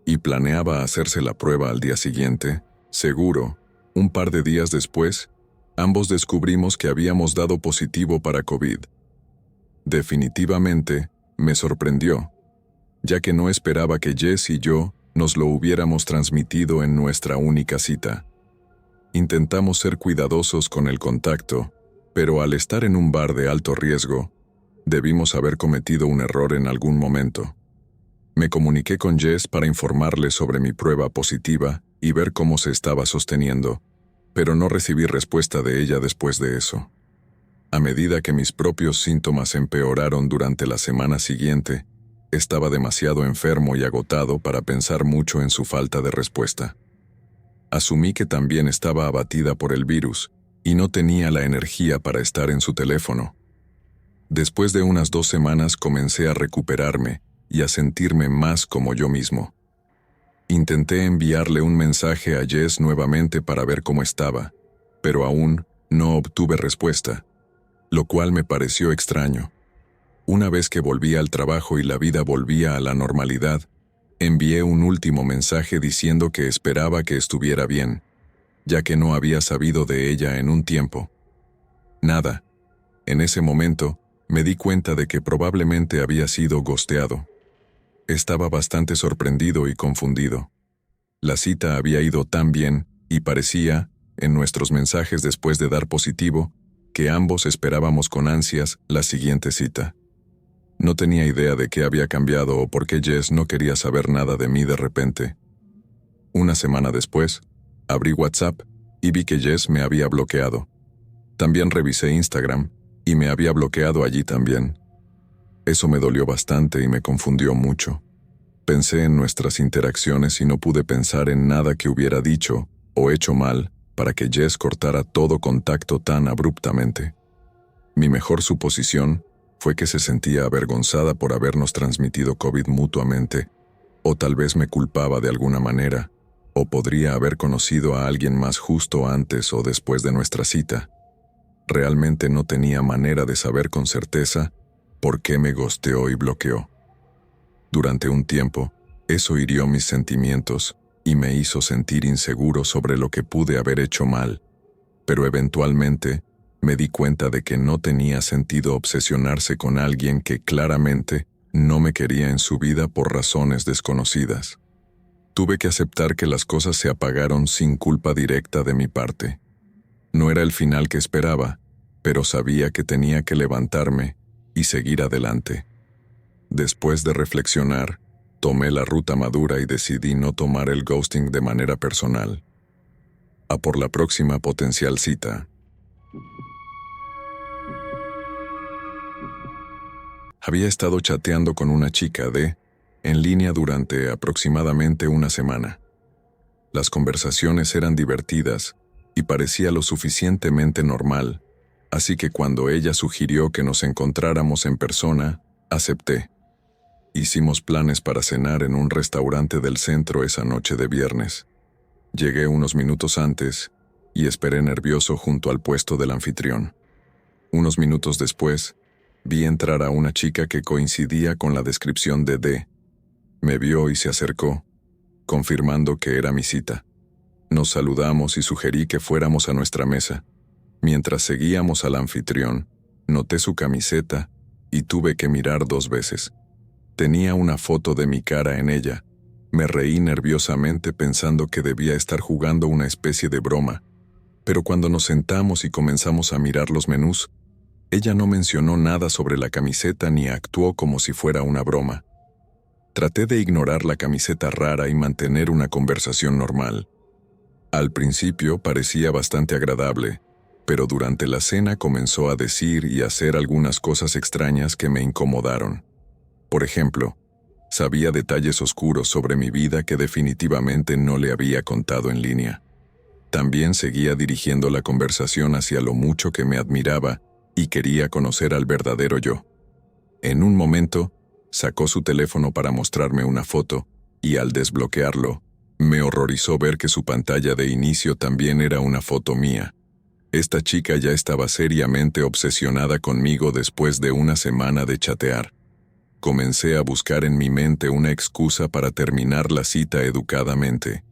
A: y planeaba hacerse la prueba al día siguiente, seguro, un par de días después, Ambos descubrimos que habíamos dado positivo para COVID. Definitivamente, me sorprendió, ya que no esperaba que Jess y yo nos lo hubiéramos transmitido en nuestra única cita. Intentamos ser cuidadosos con el contacto, pero al estar en un bar de alto riesgo, debimos haber cometido un error en algún momento. Me comuniqué con Jess para informarle sobre mi prueba positiva y ver cómo se estaba sosteniendo, pero no recibí respuesta de ella después de eso. A medida que mis propios síntomas empeoraron durante la semana siguiente, estaba demasiado enfermo y agotado para pensar mucho en su falta de respuesta. Asumí que también estaba abatida por el virus y no tenía la energía para estar en su teléfono. Después de unas 2 semanas comencé a recuperarme y a sentirme más como yo mismo. Intenté enviarle un mensaje a Jess nuevamente para ver cómo estaba, pero aún no obtuve respuesta, lo cual me pareció extraño. Una vez que volví al trabajo y la vida volvía a la normalidad, envié un último mensaje diciendo que esperaba que estuviera bien, ya que no había sabido de ella en un tiempo. Nada. En ese momento, me di cuenta de que probablemente había sido ghosteado. Estaba bastante sorprendido y confundido. La cita había ido tan bien, y parecía, en nuestros mensajes después de dar positivo, que ambos esperábamos con ansias la siguiente cita. No tenía idea de qué había cambiado o por qué Jess no quería saber nada de mí de repente. Una semana después, abrí WhatsApp y vi que Jess me había bloqueado. También revisé Instagram y me había bloqueado allí también. Eso me dolió bastante y me confundió mucho. Pensé en nuestras interacciones y no pude pensar en nada que hubiera dicho o hecho mal para que Jess cortara todo contacto tan abruptamente. Mi mejor suposición fue que se sentía avergonzada por habernos transmitido COVID mutuamente, o tal vez me culpaba de alguna manera, o podría haber conocido a alguien más justo antes o después de nuestra cita. Realmente no tenía manera de saber con certeza por qué me ghosteó y bloqueó. Durante un tiempo, eso hirió mis sentimientos y me hizo sentir inseguro sobre lo que pude haber hecho mal, pero eventualmente me di cuenta de que no tenía sentido obsesionarse con alguien que claramente no me quería en su vida por razones desconocidas. Tuve que aceptar que las cosas se apagaron sin culpa directa de mi parte. No era el final que esperaba, pero sabía que tenía que levantarme y seguir adelante. Después de reflexionar, tomé la ruta madura y decidí no tomar el ghosting de manera personal. A por la próxima potencial cita. Había estado chateando con una chica en línea durante aproximadamente una semana. Las conversaciones eran divertidas y parecía lo suficientemente normal, así que cuando ella sugirió que nos encontráramos en persona, acepté. Hicimos planes para cenar en un restaurante del centro esa noche de viernes. Llegué unos minutos antes y esperé nervioso junto al puesto del anfitrión. Unos minutos después, vi entrar a una chica que coincidía con la descripción de D. Me vio y se acercó, confirmando que era mi cita. Nos saludamos y sugerí que fuéramos a nuestra mesa. Mientras seguíamos al anfitrión, noté su camiseta y tuve que mirar 2 veces. Tenía una foto de mi cara en ella. Me reí nerviosamente pensando que debía estar jugando una especie de broma, pero cuando nos sentamos y comenzamos a mirar los menús, ella no mencionó nada sobre la camiseta ni actuó como si fuera una broma. Traté de ignorar la camiseta rara y mantener una conversación normal. Al principio parecía bastante agradable, pero durante la cena comenzó a decir y hacer algunas cosas extrañas que me incomodaron. Por ejemplo, sabía detalles oscuros sobre mi vida que definitivamente no le había contado en línea. También seguía dirigiendo la conversación hacia lo mucho que me admiraba y quería conocer al verdadero yo. En un momento, sacó su teléfono para mostrarme una foto, y al desbloquearlo, me horrorizó ver que su pantalla de inicio también era una foto mía. Esta chica ya estaba seriamente obsesionada conmigo después de una semana de chatear. Comencé a buscar en mi mente una excusa para terminar la cita educadamente.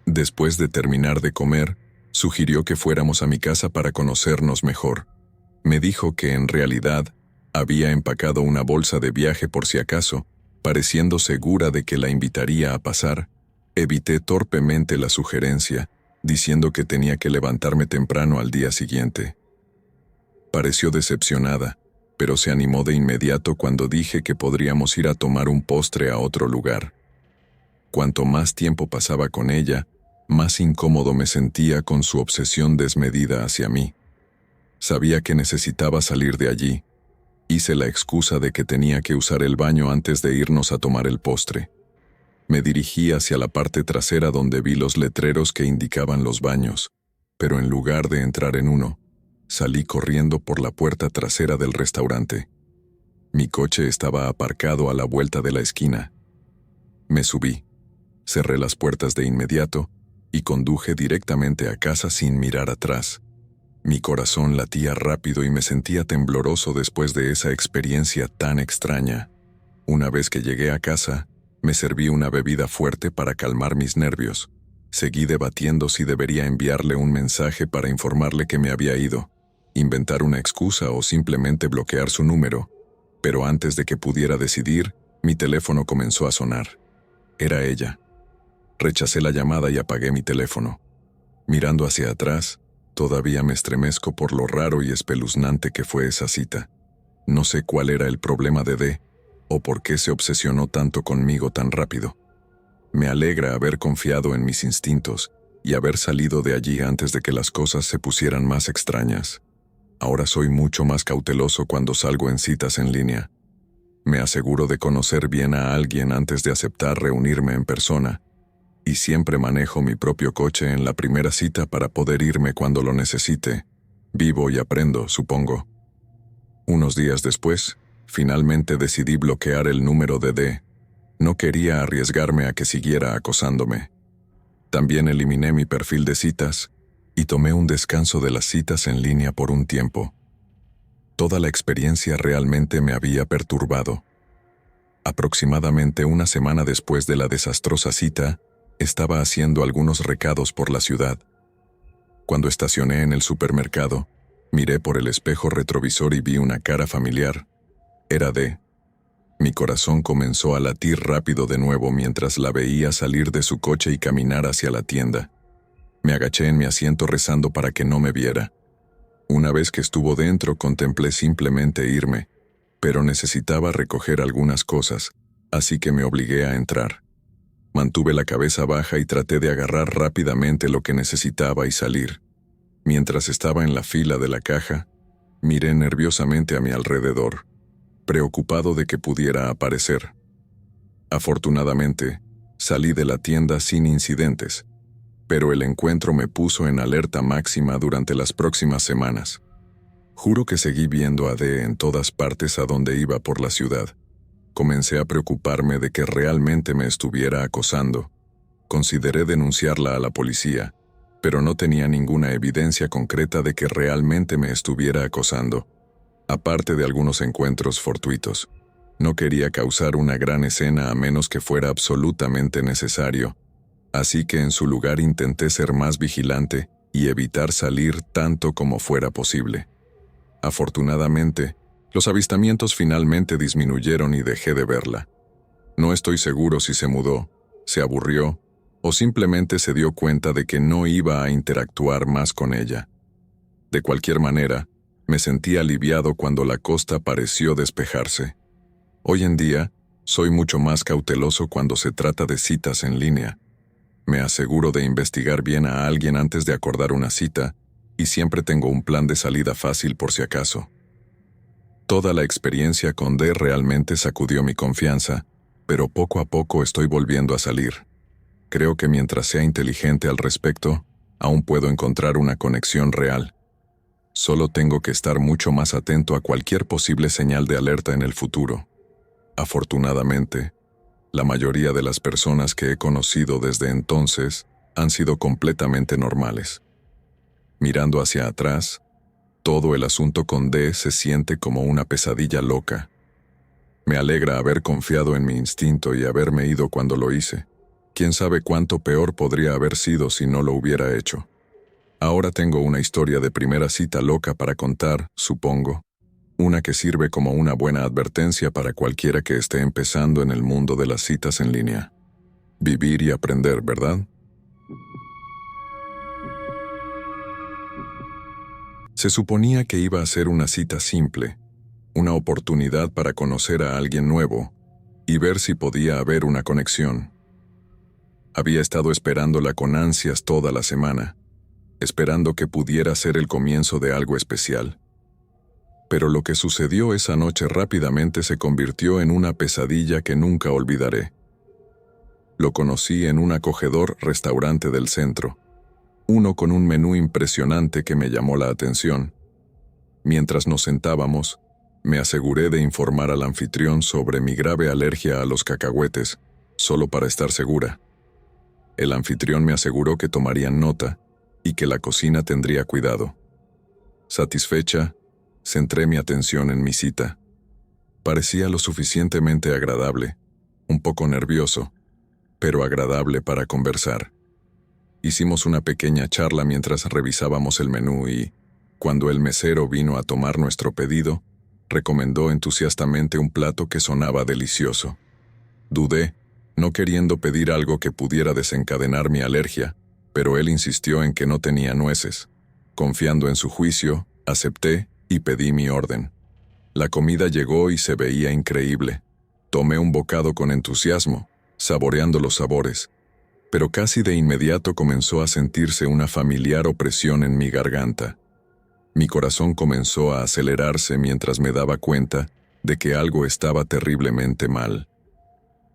A: Después de terminar de comer, Sugirió que fuéramos a mi casa para conocernos mejor. Me dijo que en realidad había empacado una bolsa de viaje por si acaso, pareciendo segura de que la invitaría a pasar. Evité torpemente la sugerencia, diciendo que tenía que levantarme temprano al día siguiente. Pareció decepcionada, pero se animó de inmediato cuando dije que podríamos ir a tomar un postre a otro lugar. Cuanto más tiempo pasaba con ella, más incómodo me sentía con su obsesión desmedida hacia mí. Sabía que necesitaba salir de allí. Hice la excusa de que tenía que usar el baño antes de irnos a tomar el postre. Me dirigí hacia la parte trasera donde vi los letreros que indicaban los baños, pero en lugar de entrar en uno, salí corriendo por la puerta trasera del restaurante. Mi coche estaba aparcado a la vuelta de la esquina. Me subí, cerré las puertas de inmediato y conduje directamente a casa sin mirar atrás. Mi corazón latía rápido y me sentía tembloroso después de esa experiencia tan extraña. Una vez que llegué a casa, me serví una bebida fuerte para calmar mis nervios. Seguí debatiendo si debería enviarle un mensaje para informarle que me había ido, inventar una excusa o simplemente bloquear su número. Pero antes de que pudiera decidir, mi teléfono comenzó a sonar. Era ella. Rechacé la llamada y apagué mi teléfono. Mirando hacia atrás, todavía me estremezco por lo raro y espeluznante que fue esa cita. No sé cuál era el problema de D, o por qué se obsesionó tanto conmigo tan rápido. Me alegra haber confiado en mis instintos y haber salido de allí antes de que las cosas se pusieran más extrañas. Ahora soy mucho más cauteloso cuando salgo en citas en línea. Me aseguro de conocer bien a alguien antes de aceptar reunirme en persona, y siempre manejo mi propio coche en la primera cita para poder irme cuando lo necesite. Vivo y aprendo, supongo. Unos días después, finalmente decidí bloquear el número de D. No quería arriesgarme a que siguiera acosándome. También eliminé mi perfil de citas y tomé un descanso de las citas en línea por un tiempo. Toda la experiencia realmente me había perturbado. Aproximadamente una semana después de la desastrosa cita, estaba haciendo algunos recados por la ciudad. Cuando estacioné en el supermercado, miré por el espejo retrovisor y vi una cara familiar. Era D. Mi corazón comenzó a latir rápido de nuevo mientras la veía salir de su coche y caminar hacia la tienda. Me agaché en mi asiento rezando para que no me viera. Una vez que estuvo dentro, contemplé simplemente irme, pero necesitaba recoger algunas cosas, así que me obligué a entrar. Mantuve la cabeza baja y traté de agarrar rápidamente lo que necesitaba y salir. Mientras estaba en la fila de la caja, miré nerviosamente a mi alrededor, preocupado de que pudiera aparecer. Afortunadamente, salí de la tienda sin incidentes, pero el encuentro me puso en alerta máxima durante las próximas semanas. Juro que seguí viendo a D en todas partes a donde iba por la ciudad. Comencé a preocuparme de que realmente me estuviera acosando. Consideré denunciarla a la policía, pero no tenía ninguna evidencia concreta de que realmente me estuviera acosando, aparte de algunos encuentros fortuitos. No quería causar una gran escena a menos que fuera absolutamente necesario, así que en su lugar intenté ser más vigilante y evitar salir tanto como fuera posible. Afortunadamente, los avistamientos finalmente disminuyeron y dejé de verla. No estoy seguro si se mudó, se aburrió o simplemente se dio cuenta de que no iba a interactuar más con ella. De cualquier manera, me sentí aliviado cuando la costa pareció despejarse. Hoy en día, soy mucho más cauteloso cuando se trata de citas en línea. Me aseguro de investigar bien a alguien antes de acordar una cita y siempre tengo un plan de salida fácil por si acaso. Toda la experiencia con D realmente sacudió mi confianza, pero poco a poco estoy volviendo a salir. Creo que mientras sea inteligente al respecto, aún puedo encontrar una conexión real. Solo tengo que estar mucho más atento a cualquier posible señal de alerta en el futuro. Afortunadamente, la mayoría de las personas que he conocido desde entonces han sido completamente normales. Mirando hacia atrás, todo el asunto con D se siente como una pesadilla loca. Me alegra haber confiado en mi instinto y haberme ido cuando lo hice. Quién sabe cuánto peor podría haber sido si no lo hubiera hecho. Ahora tengo una historia de primera cita loca para contar, supongo. Una que sirve como una buena advertencia para cualquiera que esté empezando en el mundo de las citas en línea. Vivir y aprender, ¿verdad? Se suponía que iba a ser una cita simple, una oportunidad para conocer a alguien nuevo y ver si podía haber una conexión. Había estado esperándola con ansias toda la semana, esperando que pudiera ser el comienzo de algo especial. Pero lo que sucedió esa noche rápidamente se convirtió en una pesadilla que nunca olvidaré. Lo conocí en un acogedor restaurante del centro, uno con un menú impresionante que me llamó la atención. Mientras nos sentábamos, me aseguré de informar al anfitrión sobre mi grave alergia a los cacahuetes, solo para estar segura. El anfitrión me aseguró que tomarían nota y que la cocina tendría cuidado. Satisfecha, centré mi atención en mi cita. Parecía lo suficientemente agradable, un poco nervioso, pero agradable para conversar. Hicimos una pequeña charla mientras revisábamos el menú y, cuando el mesero vino a tomar nuestro pedido, recomendó entusiastamente un plato que sonaba delicioso. Dudé, no queriendo pedir algo que pudiera desencadenar mi alergia, pero él insistió en que no tenía nueces. Confiando en su juicio, acepté y pedí mi orden. La comida llegó y se veía increíble. Tomé un bocado con entusiasmo, saboreando los sabores, pero casi de inmediato comenzó a sentirse una familiar opresión en mi garganta. Mi corazón comenzó a acelerarse mientras me daba cuenta de que algo estaba terriblemente mal.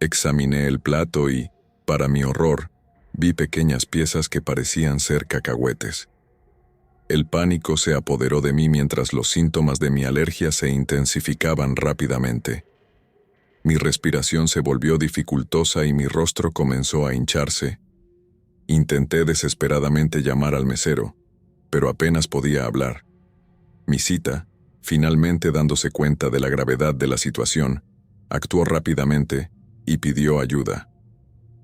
A: Examiné el plato y, para mi horror, vi pequeñas piezas que parecían ser cacahuetes. El pánico se apoderó de mí mientras los síntomas de mi alergia se intensificaban rápidamente. Mi respiración se volvió dificultosa y mi rostro comenzó a hincharse. Intenté desesperadamente llamar al mesero, pero apenas podía hablar. Mi cita, finalmente dándose cuenta de la gravedad de la situación, actuó rápidamente y pidió ayuda.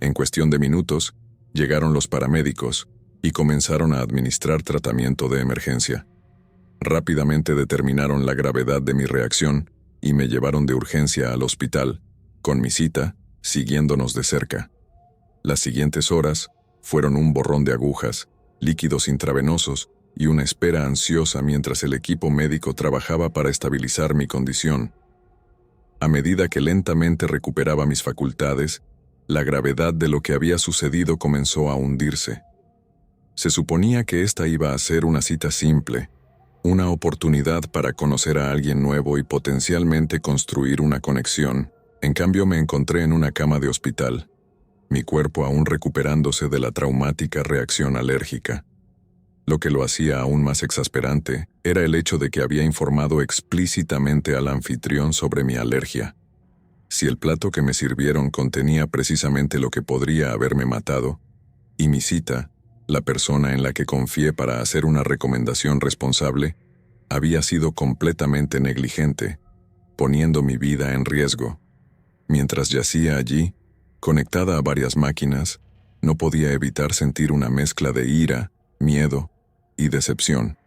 A: En cuestión de minutos, llegaron los paramédicos y comenzaron a administrar tratamiento de emergencia. Rápidamente determinaron la gravedad de mi reacción y me llevaron de urgencia al hospital, con mi cita siguiéndonos de cerca. Las siguientes horas fueron un borrón de agujas, líquidos intravenosos y una espera ansiosa mientras el equipo médico trabajaba para estabilizar mi condición. A medida que lentamente recuperaba mis facultades, la gravedad de lo que había sucedido comenzó a hundirse. Se suponía que esta iba a ser una cita simple, una oportunidad para conocer a alguien nuevo y potencialmente construir una conexión. En cambio, me encontré en una cama de hospital, mi cuerpo aún recuperándose de la traumática reacción alérgica. Lo que lo hacía aún más exasperante era el hecho de que había informado explícitamente al anfitrión sobre mi alergia. Si el plato que me sirvieron contenía precisamente lo que podría haberme matado, y mi cita, la persona en la que confié para hacer una recomendación responsable, había sido completamente negligente, poniendo mi vida en riesgo. Mientras yacía allí, conectada a varias máquinas, no podía evitar sentir una mezcla de ira, miedo y decepción.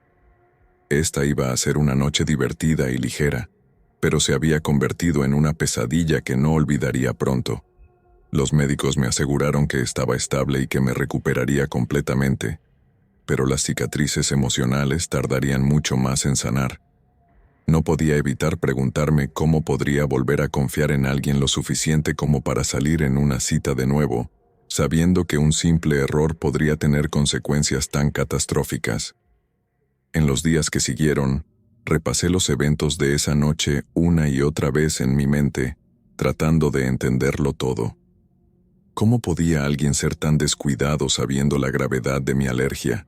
A: Esta iba a ser una noche divertida y ligera, pero se había convertido en una pesadilla que no olvidaría pronto. Los médicos me aseguraron que estaba estable y que me recuperaría completamente, pero las cicatrices emocionales tardarían mucho más en sanar. No podía evitar preguntarme cómo podría volver a confiar en alguien lo suficiente como para salir en una cita de nuevo, sabiendo que un simple error podría tener consecuencias tan catastróficas. En los días que siguieron, repasé los eventos de esa noche una y otra vez en mi mente, tratando de entenderlo todo. ¿Cómo podía alguien ser tan descuidado sabiendo la gravedad de mi alergia?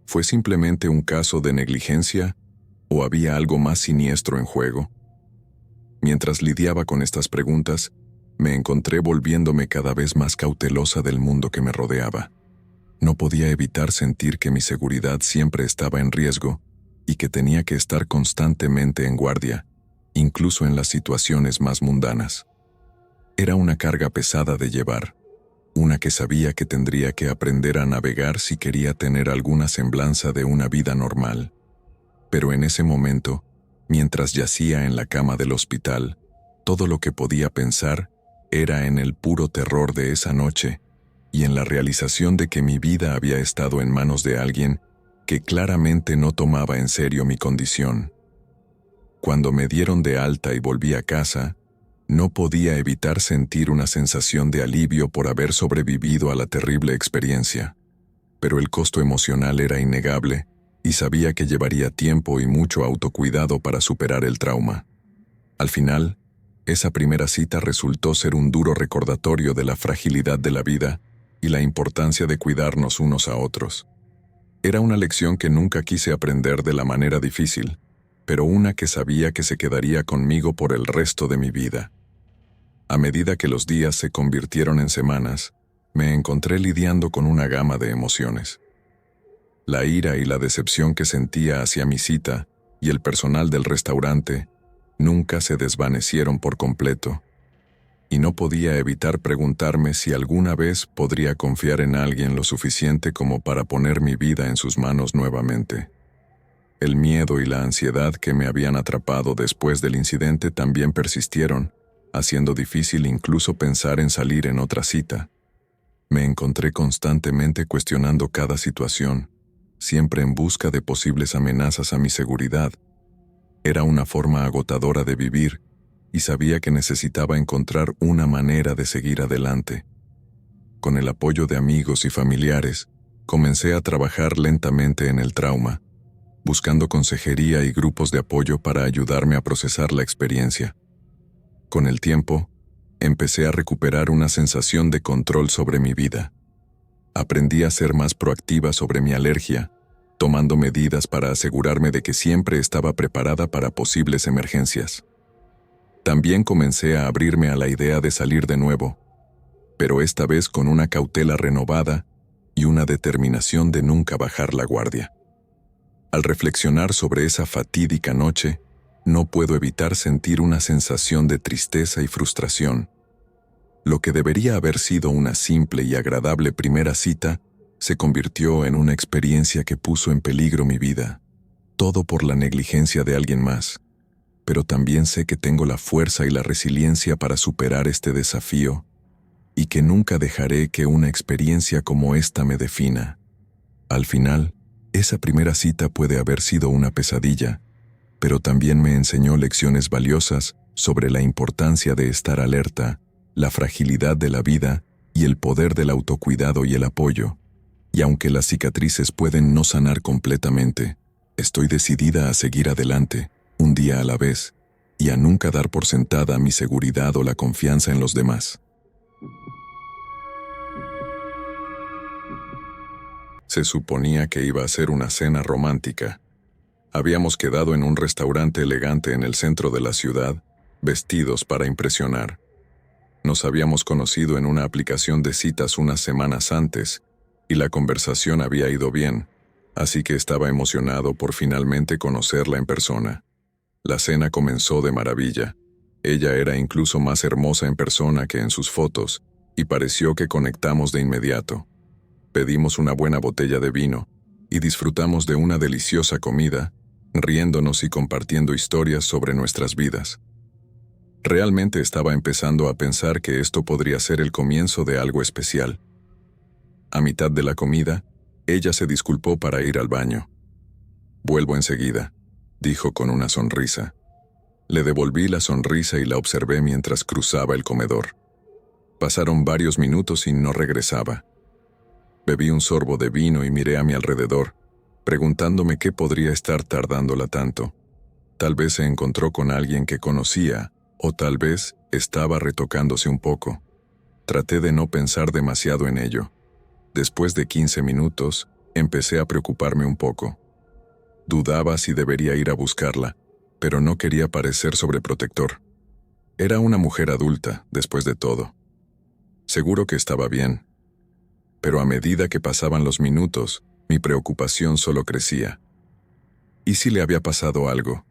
A: ¿Fue simplemente un caso de negligencia o había algo más siniestro en juego? Mientras lidiaba con estas preguntas, me encontré volviéndome cada vez más cautelosa del mundo que me rodeaba. No podía evitar sentir que mi seguridad siempre estaba en riesgo y que tenía que estar constantemente en guardia, incluso en las situaciones más mundanas. Era una carga pesada de llevar, una que sabía que tendría que aprender a navegar si quería tener alguna semblanza de una vida normal. Pero en ese momento, mientras yacía en la cama del hospital, todo lo que podía pensar era en el puro terror de esa noche y en la realización de que mi vida había estado en manos de alguien que claramente no tomaba en serio mi condición. Cuando me dieron de alta y volví a casa, no podía evitar sentir una sensación de alivio por haber sobrevivido a la terrible experiencia, pero el costo emocional era innegable y sabía que llevaría tiempo y mucho autocuidado para superar el trauma. Al final, esa primera cita resultó ser un duro recordatorio de la fragilidad de la vida y la importancia de cuidarnos unos a otros. Era una lección que nunca quise aprender de la manera difícil, pero una que sabía que se quedaría conmigo por el resto de mi vida. A medida que los días se convirtieron en semanas, me encontré lidiando con una gama de emociones. La ira y la decepción que sentía hacia mi cita y el personal del restaurante nunca se desvanecieron por completo, y no podía evitar preguntarme si alguna vez podría confiar en alguien lo suficiente como para poner mi vida en sus manos nuevamente. El miedo y la ansiedad que me habían atrapado después del incidente también persistieron, haciendo difícil incluso pensar en salir en otra cita. Me encontré constantemente cuestionando cada situación, siempre en busca de posibles amenazas a mi seguridad. Era una forma agotadora de vivir, y sabía que necesitaba encontrar una manera de seguir adelante. Con el apoyo de amigos y familiares, comencé a trabajar lentamente en el trauma, buscando consejería y grupos de apoyo para ayudarme a procesar la experiencia. Con el tiempo, empecé a recuperar una sensación de control sobre mi vida. Aprendí a ser más proactiva sobre mi alergia, tomando medidas para asegurarme de que siempre estaba preparada para posibles emergencias. También comencé a abrirme a la idea de salir de nuevo, pero esta vez con una cautela renovada y una determinación de nunca bajar la guardia. Al reflexionar sobre esa fatídica noche, no puedo evitar sentir una sensación de tristeza y frustración. Lo que debería haber sido una simple y agradable primera cita, se convirtió en una experiencia que puso en peligro mi vida, todo por la negligencia de alguien más. Pero también sé que tengo la fuerza y la resiliencia para superar este desafío, y que nunca dejaré que una experiencia como esta me defina. Al final, esa primera cita puede haber sido una pesadilla, pero también me enseñó lecciones valiosas sobre la importancia de estar alerta, la fragilidad de la vida y el poder del autocuidado y el apoyo. Y aunque las cicatrices pueden no sanar completamente, estoy decidida a seguir adelante, un día a la vez, y a nunca dar por sentada mi seguridad o la confianza en los demás. Se suponía que iba a ser una cena romántica. Habíamos quedado en un restaurante elegante en el centro de la ciudad, vestidos para impresionar. Nos habíamos conocido en una aplicación de citas unas semanas antes, y la conversación había ido bien, así que estaba emocionado por finalmente conocerla en persona. La cena comenzó de maravilla. Ella era incluso más hermosa en persona que en sus fotos, y pareció que conectamos de inmediato. Pedimos una buena botella de vino, y disfrutamos de una deliciosa comida, riéndonos y compartiendo historias sobre nuestras vidas. Realmente estaba empezando a pensar que esto podría ser el comienzo de algo especial. A mitad de la comida, ella se disculpó para ir al baño. «Vuelvo enseguida», dijo con una sonrisa. Le devolví la sonrisa y la observé mientras cruzaba el comedor. Pasaron varios minutos y no regresaba. Bebí un sorbo de vino y miré a mi alrededor, preguntándome qué podría estar tardándola tanto. Tal vez se encontró con alguien que conocía, o tal vez estaba retocándose un poco. Traté de no pensar demasiado en ello. Después de 15 minutos, empecé a preocuparme un poco. Dudaba si debería ir a buscarla, pero no quería parecer sobreprotector. Era una mujer adulta, después de todo. Seguro que estaba bien. Pero a medida que pasaban los minutos, mi preocupación solo crecía. ¿Y si le había pasado algo?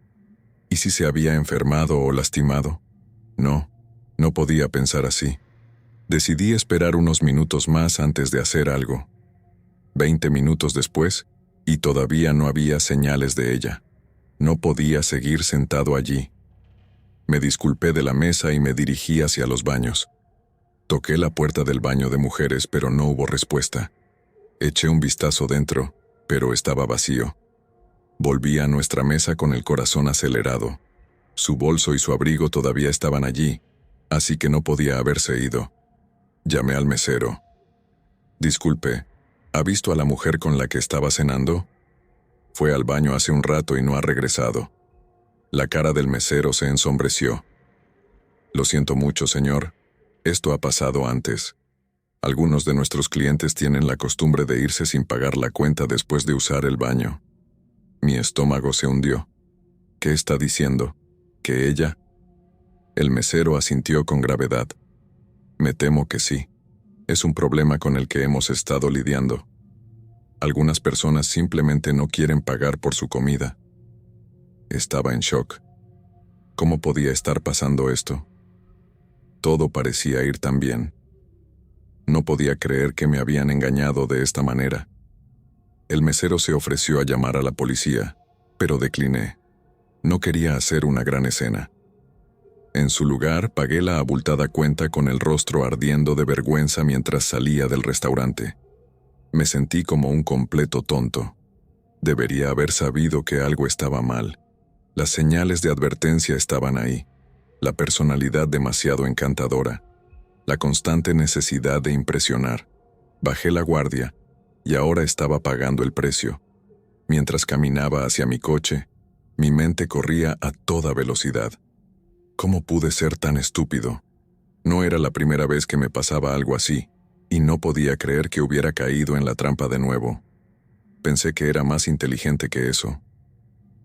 A: ¿Y si se había enfermado o lastimado? No podía pensar así. Decidí esperar unos minutos más antes de hacer algo. 20 minutos después, y todavía no había señales de ella. No podía seguir sentado allí. Me disculpé de la mesa y me dirigí hacia los baños. Toqué la puerta del baño de mujeres, pero no hubo respuesta. Eché un vistazo dentro, pero estaba vacío. Volví a nuestra mesa con el corazón acelerado. Su bolso y su abrigo todavía estaban allí, así que no podía haberse ido. Llamé al mesero. Disculpe, ¿ha visto a la mujer con la que estaba cenando? Fue al baño hace un rato y no ha regresado. La cara del mesero se ensombreció. Lo siento mucho, señor. Esto ha pasado antes. Algunos de nuestros clientes tienen la costumbre de irse sin pagar la cuenta después de usar el baño. Mi estómago se hundió. ¿Qué está diciendo? ¿Que ella? El mesero asintió con gravedad. Me temo que sí. Es un problema con el que hemos estado lidiando. Algunas personas simplemente no quieren pagar por su comida. Estaba en shock. ¿Cómo podía estar pasando esto? Todo parecía ir tan bien. No podía creer que me habían engañado de esta manera. El mesero se ofreció a llamar a la policía, pero decliné. No quería hacer una gran escena. En su lugar, pagué la abultada cuenta con el rostro ardiendo de vergüenza mientras salía del restaurante. Me sentí como un completo tonto. Debería haber sabido que algo estaba mal. Las señales de advertencia estaban ahí. La personalidad demasiado encantadora. La constante necesidad de impresionar. Bajé la guardia, y ahora estaba pagando el precio. Mientras caminaba hacia mi coche, mi mente corría a toda velocidad. ¿Cómo pude ser tan estúpido? No era la primera vez que me pasaba algo así, y no podía creer que hubiera caído en la trampa de nuevo. Pensé que era más inteligente que eso.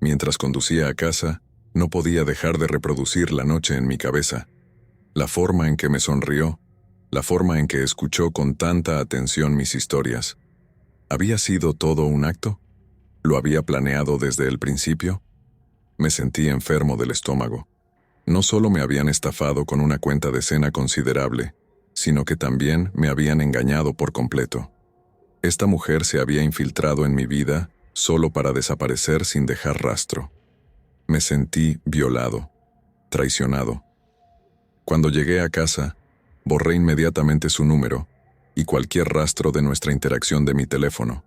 A: Mientras conducía a casa, no podía dejar de reproducir la noche en mi cabeza. La forma en que me sonrió, la forma en que escuchó con tanta atención mis historias. ¿Había sido todo un acto? ¿Lo había planeado desde el principio? Me sentí enfermo del estómago. No solo me habían estafado con una cuenta de cena considerable, sino que también me habían engañado por completo. Esta mujer se había infiltrado en mi vida solo para desaparecer sin dejar rastro. Me sentí violado, traicionado. Cuando llegué a casa, borré inmediatamente su número y cualquier rastro de nuestra interacción de mi teléfono.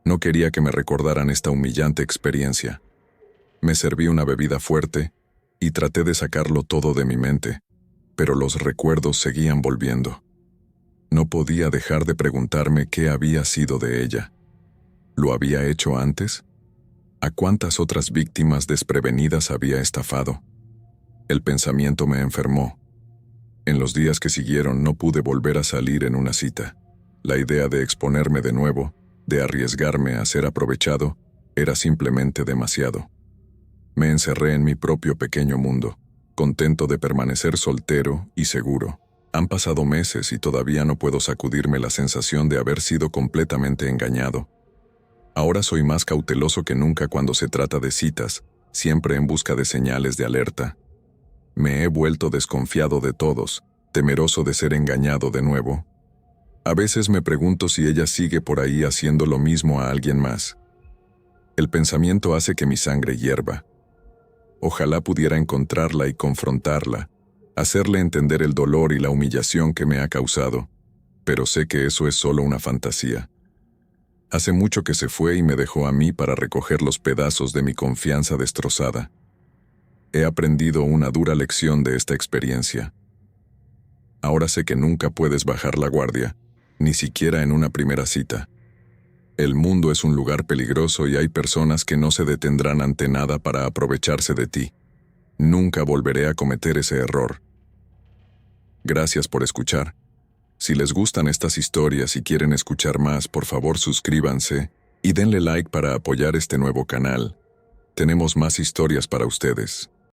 A: No quería que me recordaran esta humillante experiencia. Me serví una bebida fuerte y traté de sacarlo todo de mi mente, pero los recuerdos seguían volviendo. No podía dejar de preguntarme qué había sido de ella. ¿Lo había hecho antes? ¿A cuántas otras víctimas desprevenidas había estafado? El pensamiento me enfermó. En los días que siguieron no pude volver a salir en una cita. La idea de exponerme de nuevo, de arriesgarme a ser aprovechado, era simplemente demasiado. Me encerré en mi propio pequeño mundo, contento de permanecer soltero y seguro. Han pasado meses y todavía no puedo sacudirme la sensación de haber sido completamente engañado. Ahora soy más cauteloso que nunca cuando se trata de citas, siempre en busca de señales de alerta. Me he vuelto desconfiado de todos, temeroso de ser engañado de nuevo. A veces me pregunto si ella sigue por ahí haciendo lo mismo a alguien más. El pensamiento hace que mi sangre hierva. Ojalá pudiera encontrarla y confrontarla, hacerle entender el dolor y la humillación que me ha causado, pero sé que eso es solo una fantasía. Hace mucho que se fue y me dejó a mí para recoger los pedazos de mi confianza destrozada. He aprendido una dura lección de esta experiencia. Ahora sé que nunca puedes bajar la guardia, ni siquiera en una primera cita. El mundo es un lugar peligroso y hay personas que no se detendrán ante nada para aprovecharse de ti. Nunca volveré a cometer ese error. Gracias por escuchar. Si les gustan estas historias y quieren escuchar más, por favor suscríbanse y denle like para apoyar este nuevo canal. Tenemos más historias para ustedes.